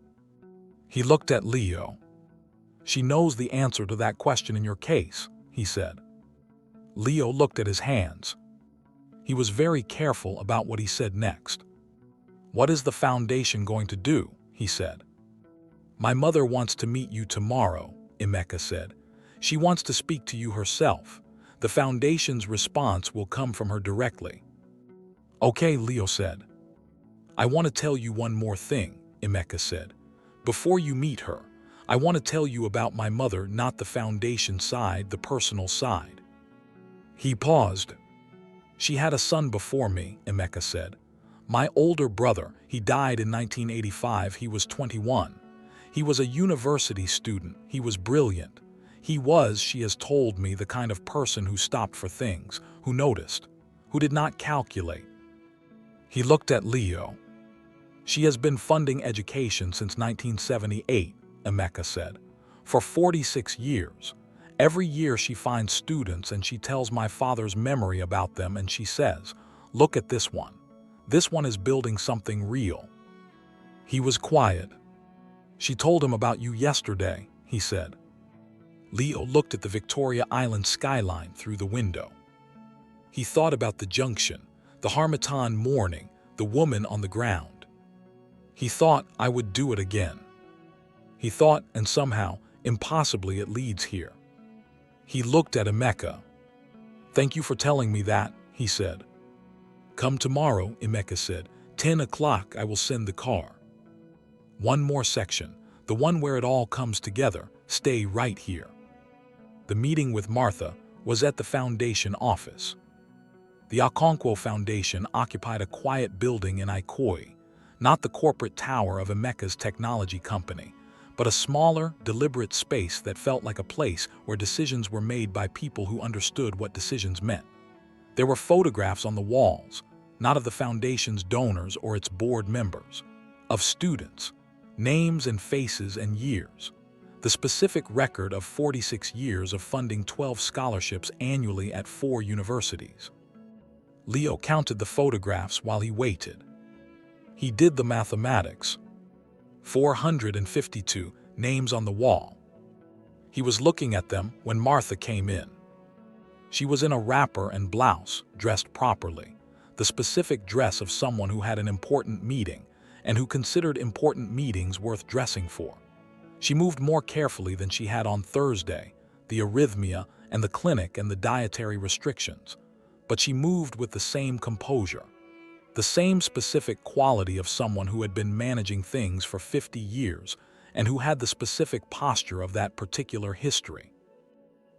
He looked at Leo. "She knows the answer to that question in your case," he said. Leo looked at his hands. He was very careful about what he said next. "What is the foundation going to do?" he said. "My mother wants to meet you tomorrow," Emeka said. "She wants to speak to you herself. The foundation's response will come from her directly." "Okay," Leo said. "I want to tell you one more thing," Emeka said. "Before you meet her, I want to tell you about my mother, not the foundation side, the personal side." He paused. "She had a son before me," Emeka said. "My older brother, he died in 1985, he was 21. He was a university student, he was brilliant. He was, she has told me, the kind of person who stopped for things, who noticed, who did not calculate." He looked at Leo. "She has been funding education since 1978, Emeka said, for 46 years, Every year she finds students and she tells my father's memory about them and she says, "Look at this one. This one is building something real." He was quiet. "She told him about you yesterday," he said. Leo looked at the Victoria Island skyline through the window. He thought about the junction, the Harmattan morning, the woman on the ground. He thought, "I would do it again." He thought, and somehow, impossibly, it leads here. He looked at Emeka. "Thank you for telling me that," he said. "Come tomorrow," Emeka said. 10 o'clock, I will send the car. One more section, the one where it all comes together. Stay right here. The meeting with Martha was at the foundation office. The Okonkwo Foundation occupied a quiet building in Ikoyi, not the corporate tower of Emeka's technology company, but a smaller, deliberate space that felt like a place where decisions were made by people who understood what decisions meant. There were photographs on the walls, not of the foundation's donors or its board members, of students, names and faces and years. The specific record of 46 years of funding 12 scholarships annually at 4 universities. Leo counted the photographs while he waited. He did the mathematics. 452 names on the wall. He was looking at them when Martha came in. She was in a wrapper and blouse, dressed properly, the specific dress of someone who had an important meeting and who considered important meetings worth dressing for. She moved more carefully than she had on Thursday, the arrhythmia and the clinic and the dietary restrictions, but she moved with the same composure, the same specific quality of someone who had been managing things for 50 years and who had the specific posture of that particular history.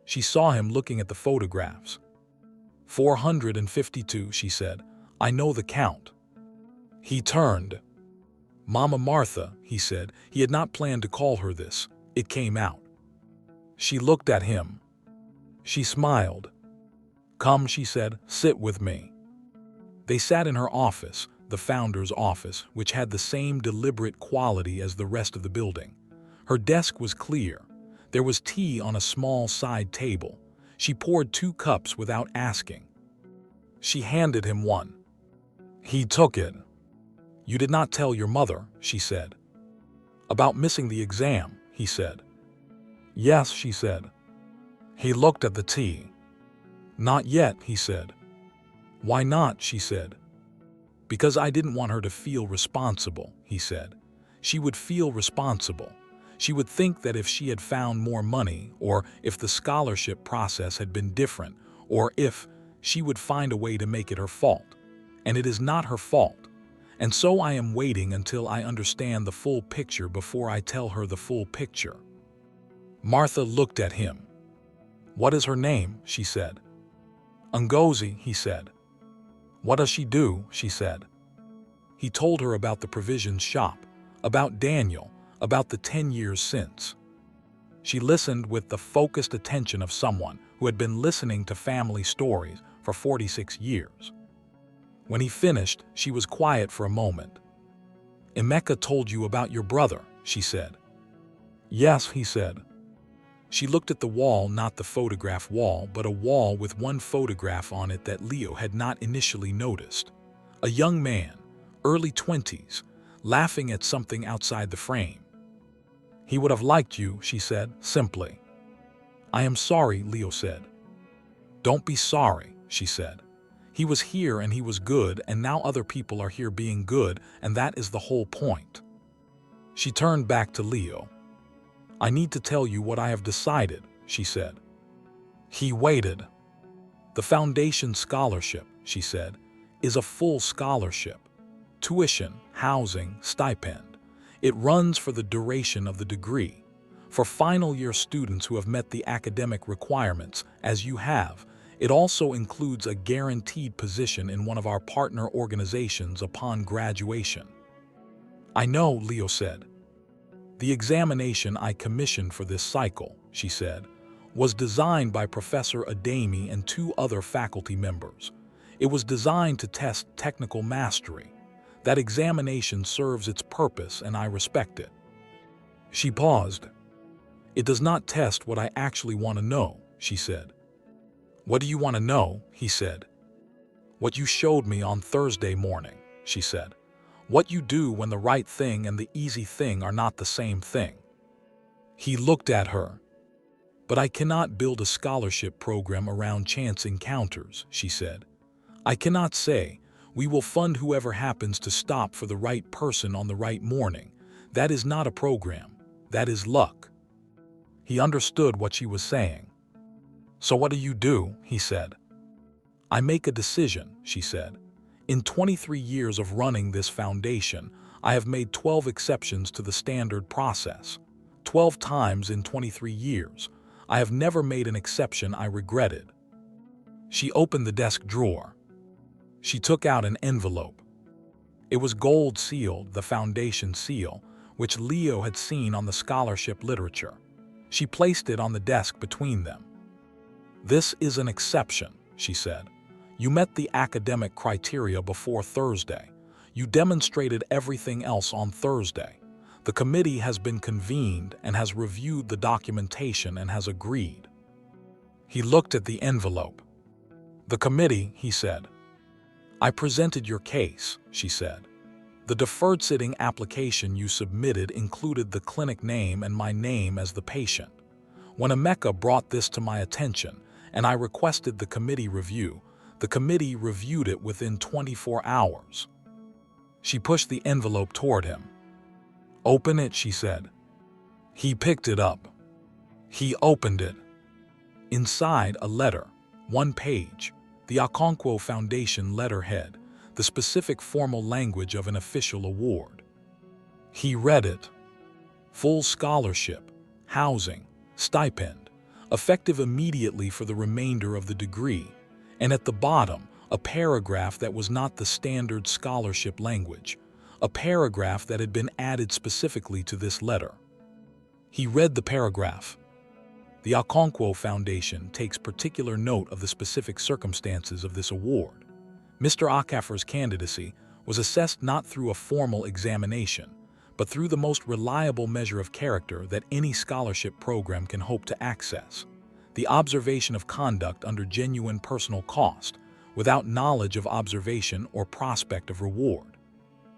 She saw him looking at the photographs. 452, she said. "I know the count." He turned. "Mama Martha," he said. He had not planned to call her this. It came out. She looked at him. She smiled. "Come," she said, "sit with me." They sat in her office, the founder's office, which had the same deliberate quality as the rest of the building. Her desk was clear. There was tea on a small side table. She poured 2 cups without asking. She handed him one. He took it. "You did not tell your mother," she said. "About missing the exam," he said. "Yes," she said. He looked at the tea. "Not yet," he said. "Why not?" she said. "Because I didn't want her to feel responsible," he said. "She would feel responsible. She would think that if she had found more money, or if the scholarship process had been different, or if she would find a way to make it her fault. And it is not her fault. And so I am waiting until I understand the full picture before I tell her the full picture." Martha looked at him. "What is her name?" she said. "Ngozi," he said. "What does she do?" she said. He told her about the provisions shop, about Daniel, about the 10 years since. She listened with the focused attention of someone who had been listening to family stories for 46 years. When he finished, she was quiet for a moment. "Emeka told you about your brother," she said. "Yes," he said. She looked at the wall, not the photograph wall, but a wall with one photograph on it that Leo had not initially noticed. A young man, early 20s, laughing at something outside the frame. "He would have liked you," she said, simply. "I am sorry," Leo said. "Don't be sorry," she said. "He was here and he was good, and now other people are here being good, and that is the whole point." She turned back to Leo. "I need to tell you what I have decided," she said. He waited. "The foundation scholarship," she said, "is a full scholarship. Tuition, housing, stipend. It runs for the duration of the degree. For final year students who have met the academic requirements, as you have, it also includes a guaranteed position in one of our partner organizations upon graduation." "I know," Leo said. "The examination I commissioned for this cycle," she said, "was designed by Professor Ademi and 2 other faculty members. It was designed to test technical mastery. That examination serves its purpose and I respect it." She paused. It does not test what I actually want to know, she said. What do you want to know? He said. What you showed me on Thursday morning, she said. What you do when the right thing and the easy thing are not the same thing. He looked at her. But I cannot build a scholarship program around chance encounters, she said. I cannot say, we will fund whoever happens to stop for the right person on the right morning. That is not a program. That is luck. He understood what she was saying. So what do? He said. I make a decision, she said. In 23 years of running this foundation, I have made 12 exceptions to the standard process. 12 times in 23 years. I have never made an exception I regretted. She opened the desk drawer. She took out an envelope. It was gold sealed, the foundation seal, which Leo had seen on the scholarship literature. She placed it on the desk between them. This is an exception, she said. You met the academic criteria before Thursday. You demonstrated everything else on Thursday. The committee has been convened and has reviewed the documentation and has agreed. He looked at the envelope. The committee, he said. I presented your case, she said. The deferred sitting application you submitted included the clinic name and my name as the patient. When Emeka brought this to my attention and I requested the committee review, the committee reviewed it within 24 hours. She pushed the envelope toward him. Open it, she said. He picked it up. He opened it. Inside, a letter, 1 page, the Okonkwo Foundation letterhead, the specific formal language of an official award. He read it. Full scholarship, housing, stipend, effective immediately for the remainder of the degree, and at the bottom, a paragraph that was not the standard scholarship language, a paragraph that had been added specifically to this letter. He read the paragraph. The Okonkwo Foundation takes particular note of the specific circumstances of this award. Mr. Okafor's candidacy was assessed not through a formal examination, but through the most reliable measure of character that any scholarship program can hope to access, the observation of conduct under genuine personal cost, without knowledge of observation or prospect of reward.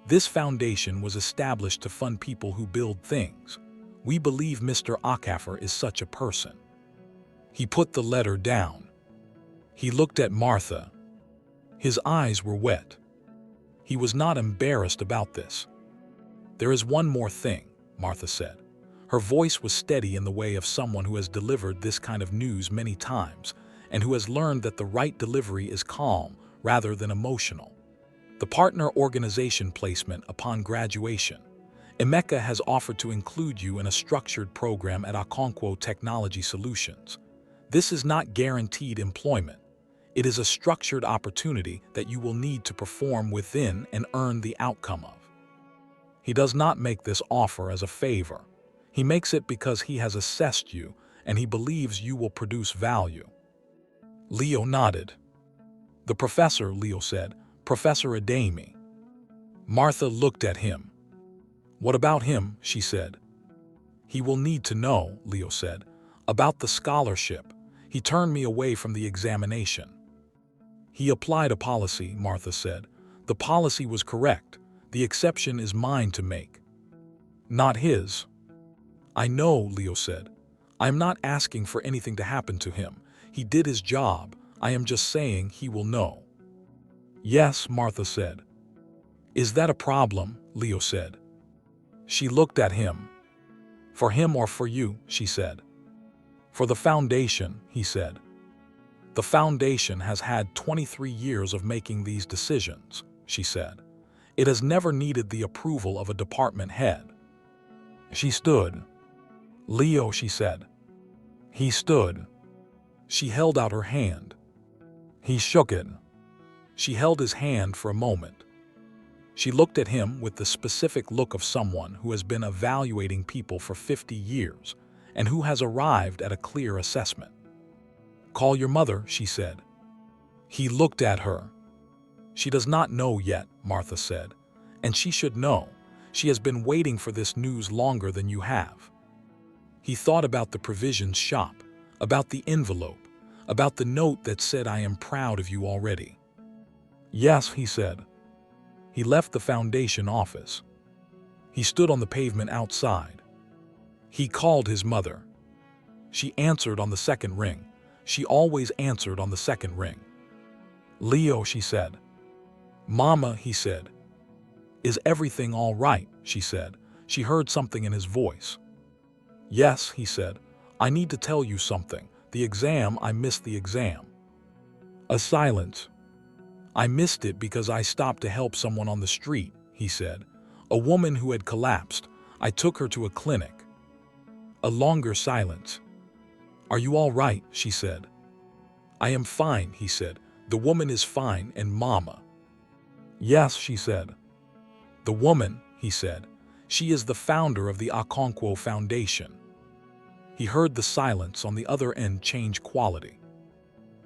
This foundation was established to fund people who build things. We believe Mr. Okafor is such a person. He put the letter down. He looked at Martha. His eyes were wet. He was not embarrassed about this. There is one more thing, Martha said. Her voice was steady in the way of someone who has delivered this kind of news many times and who has learned that the right delivery is calm rather than emotional. The partner organization placement upon graduation. Emeka has offered to include you in a structured program at Okonkwo Technology Solutions. This is not guaranteed employment. It is a structured opportunity that you will need to perform within and earn the outcome of. He does not make this offer as a favor. He makes it because he has assessed you and he believes you will produce value. Leo nodded. The professor, Leo said, Professor Ademi. Martha looked at him. What about him? She said. He will need to know, Leo said, about the scholarship. He turned me away from the examination. He applied a policy, Martha said. The policy was correct. The exception is mine to make. Not his. I know, Leo said. I am not asking for anything to happen to him. He did his job. I am just saying he will know. Yes, Martha said. Is that a problem? Leo said. She looked at him. For him or for you, she said. For the foundation, he said. The foundation has had 23 years of making these decisions, she said. It has never needed the approval of a department head. She stood. Leo, she said. He stood. She held out her hand. He shook it. She held his hand for a moment. She looked at him with the specific look of someone who has been evaluating people for 50 years and who has arrived at a clear assessment. Call your mother, she said. He looked at her. She does not know yet, Martha said, and she should know. She has been waiting for this news longer than you have. He thought about the provisions shop, about the envelope, about the note that said, "I am proud of you already." "Yes," he said. He left the foundation office. He stood on the pavement outside. He called his mother. She answered on the second ring. She always answered on the second ring. "Leo," she said. "Mama," he said. "Is everything all right?" she said. She heard something in his voice. "Yes," he said. "I need to tell you something. I missed the exam." A silence. "I missed it because I stopped to help someone on the street," he said. "A woman who had collapsed. I took her to a clinic." A longer silence. "Are you all right?" she said. "I am fine," he said. "The woman is fine, and Mama." "Yes," she said. "The woman," he said. "She is the founder of the Okonkwo Foundation." He heard the silence on the other end change quality.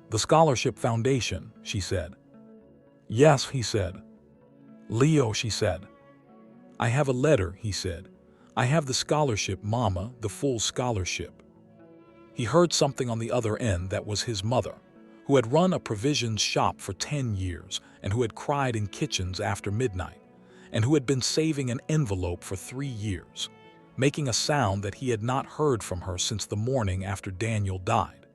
"The Scholarship Foundation," she said. "Yes," he said. "Leo," she said. "I have a letter," he said. "I have the scholarship, Mama, the full scholarship." He heard something on the other end that was his mother, who had run a provisions shop for 10 years and who had cried in kitchens after midnight, and who had been saving an envelope for 3 years, making a sound that he had not heard from her since the morning after Daniel died.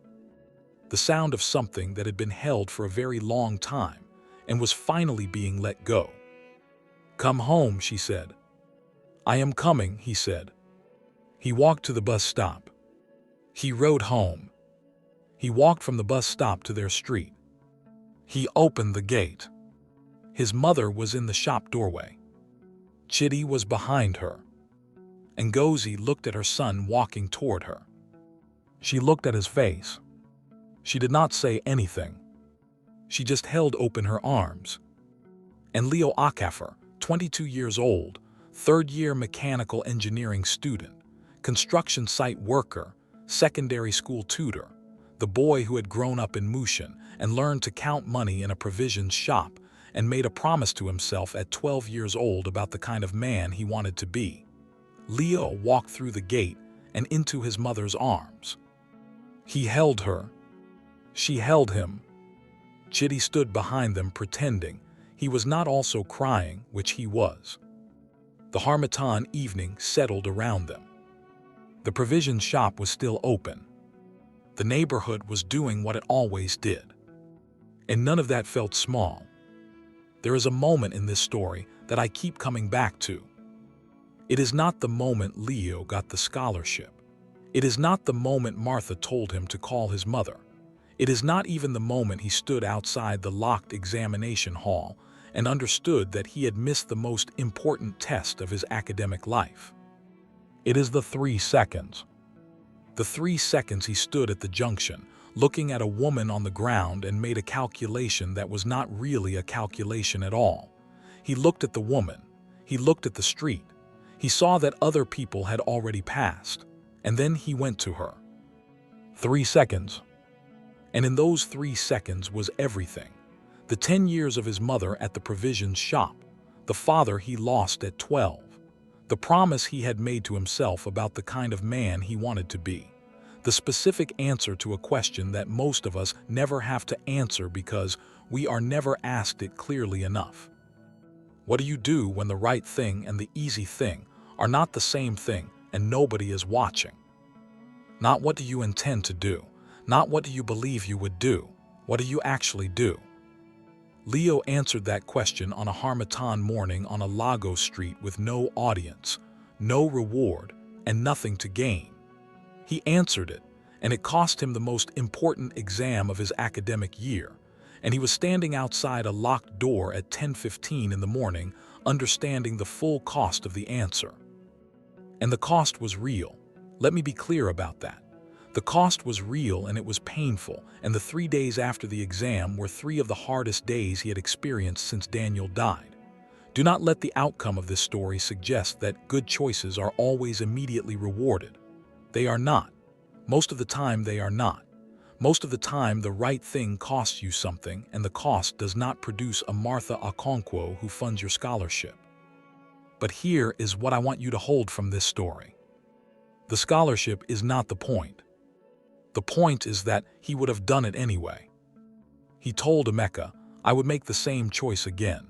The sound of something that had been held for a very long time and was finally being let go. "Come home," she said. "I am coming," he said. He walked to the bus stop. He rode home. He walked from the bus stop to their street. He opened the gate. His mother was in the shop doorway. Chidi was behind her. Ngozi looked at her son walking toward her. She looked at his face. She did not say anything. She just held open her arms. And Leo Okafor, 22 years old, third-year mechanical engineering student, construction site worker, secondary school tutor, the boy who had grown up in Mushin and learned to count money in a provisions shop and made a promise to himself at 12 years old about the kind of man he wanted to be. Leo walked through the gate and into his mother's arms. He held her. She held him. Chidi stood behind them pretending he was not also crying, which he was. The Harmattan evening settled around them. The provision shop was still open. The neighborhood was doing what it always did. And none of that felt small. There is a moment in this story that I keep coming back to. It is not the moment Leo got the scholarship. It is not the moment Martha told him to call his mother. It is not even the moment he stood outside the locked examination hall and understood that he had missed the most important test of his academic life. It is the 3 seconds. The 3 seconds he stood at the junction, looking at a woman on the ground and made a calculation that was not really a calculation at all. He looked at the woman. He looked at the street. He saw that other people had already passed, and then he went to her. 3 seconds. And in those 3 seconds was everything. The 10 years of his mother at the provisions shop, the father he lost at 12, the promise he had made to himself about the kind of man he wanted to be, the specific answer to a question that most of us never have to answer because we are never asked it clearly enough. What do you do when the right thing and the easy thing are not the same thing and nobody is watching? Not what do you intend to do, not what do you believe you would do, what do you actually do? Leo answered that question on a Harmattan morning on a Lagos street with no audience, no reward, and nothing to gain. He answered it, and it cost him the most important exam of his academic year, and he was standing outside a locked door at 10:15 in the morning, understanding the full cost of the answer. And the cost was real. Let me be clear about that. The cost was real and it was painful, and the 3 days after the exam were 3 of the hardest days he had experienced since Daniel died. Do not let the outcome of this story suggest that good choices are always immediately rewarded. They are not. Most of the time they are not. Most of the time the right thing costs you something, and the cost does not produce a Martha Okonkwo who funds your scholarship. But here is what I want you to hold from this story. The scholarship is not the point. The point is that he would have done it anyway. He told Emeka, "I would make the same choice again."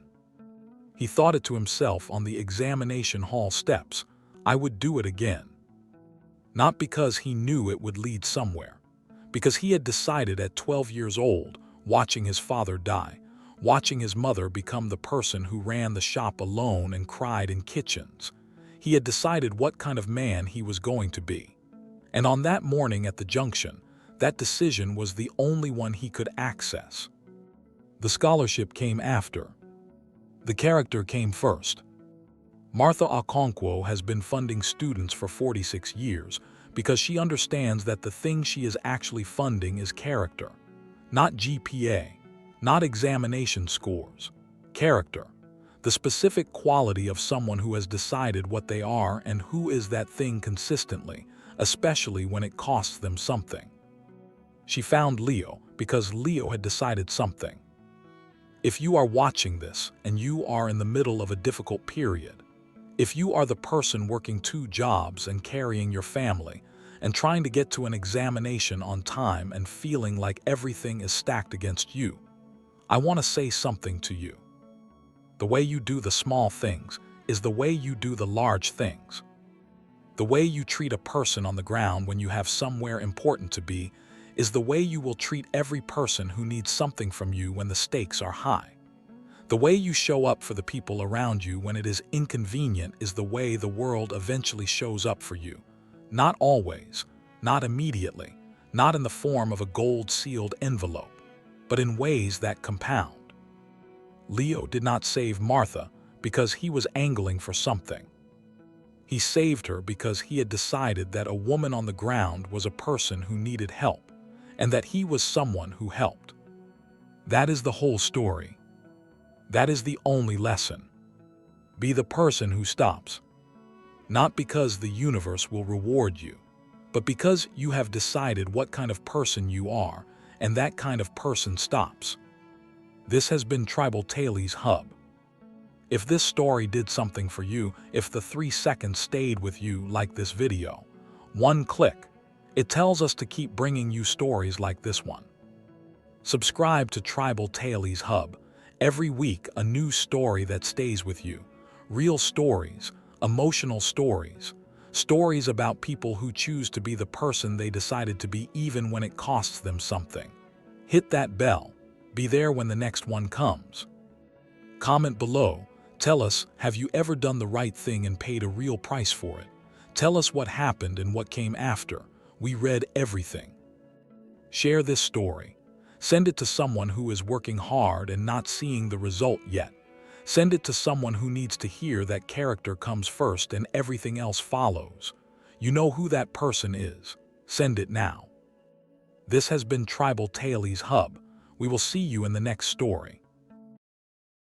He thought it to himself on the examination hall steps, "I would do it again." Not because he knew it would lead somewhere, because he had decided at 12 years old, watching his father die, watching his mother become the person who ran the shop alone and cried in kitchens. He had decided what kind of man he was going to be. And on that morning at the junction, that decision was the only one he could access. The scholarship came after. The character came first. Martha Okonkwo has been funding students for 46 years because she understands that the thing she is actually funding is character. Not GPA, not examination scores. Character. The specific quality of someone who has decided what they are and who is that thing consistently, especially when it costs them something. She found Leo because Leo had decided something. If you are watching this and you are in the middle of a difficult period, if you are the person working 2 jobs and carrying your family and trying to get to an examination on time and feeling like everything is stacked against you, I want to say something to you. The way you do the small things is the way you do the large things. The way you treat a person on the ground when you have somewhere important to be is the way you will treat every person who needs something from you when the stakes are high. The way you show up for the people around you when it is inconvenient is the way the world eventually shows up for you. Not always, not immediately, not in the form of a gold-sealed envelope, but in ways that compound. Leo did not save Martha because he was angling for something. He saved her because he had decided that a woman on the ground was a person who needed help, and that he was someone who helped. That is the whole story. That is the only lesson. Be the person who stops. Not because the universe will reward you, but because you have decided what kind of person you are, and that kind of person stops. This has been Tribal Tales Hub. If this story did something for you, if the 3 seconds stayed with you like this video, 1 click, it tells us to keep bringing you stories like this one. Subscribe to Tribal Tales Hub. Every week, a new story that stays with you. Real stories, emotional stories, stories about people who choose to be the person they decided to be even when it costs them something. Hit that bell. Be there when the next one comes. Comment below. Tell us, have you ever done the right thing and paid a real price for it? Tell us what happened and what came after. We read everything. Share this story. Send it to someone who is working hard and not seeing the result yet. Send it to someone who needs to hear that character comes first and everything else follows. You know who that person is. Send it now. This has been Tribal Tales Hub. We will see you in the next story.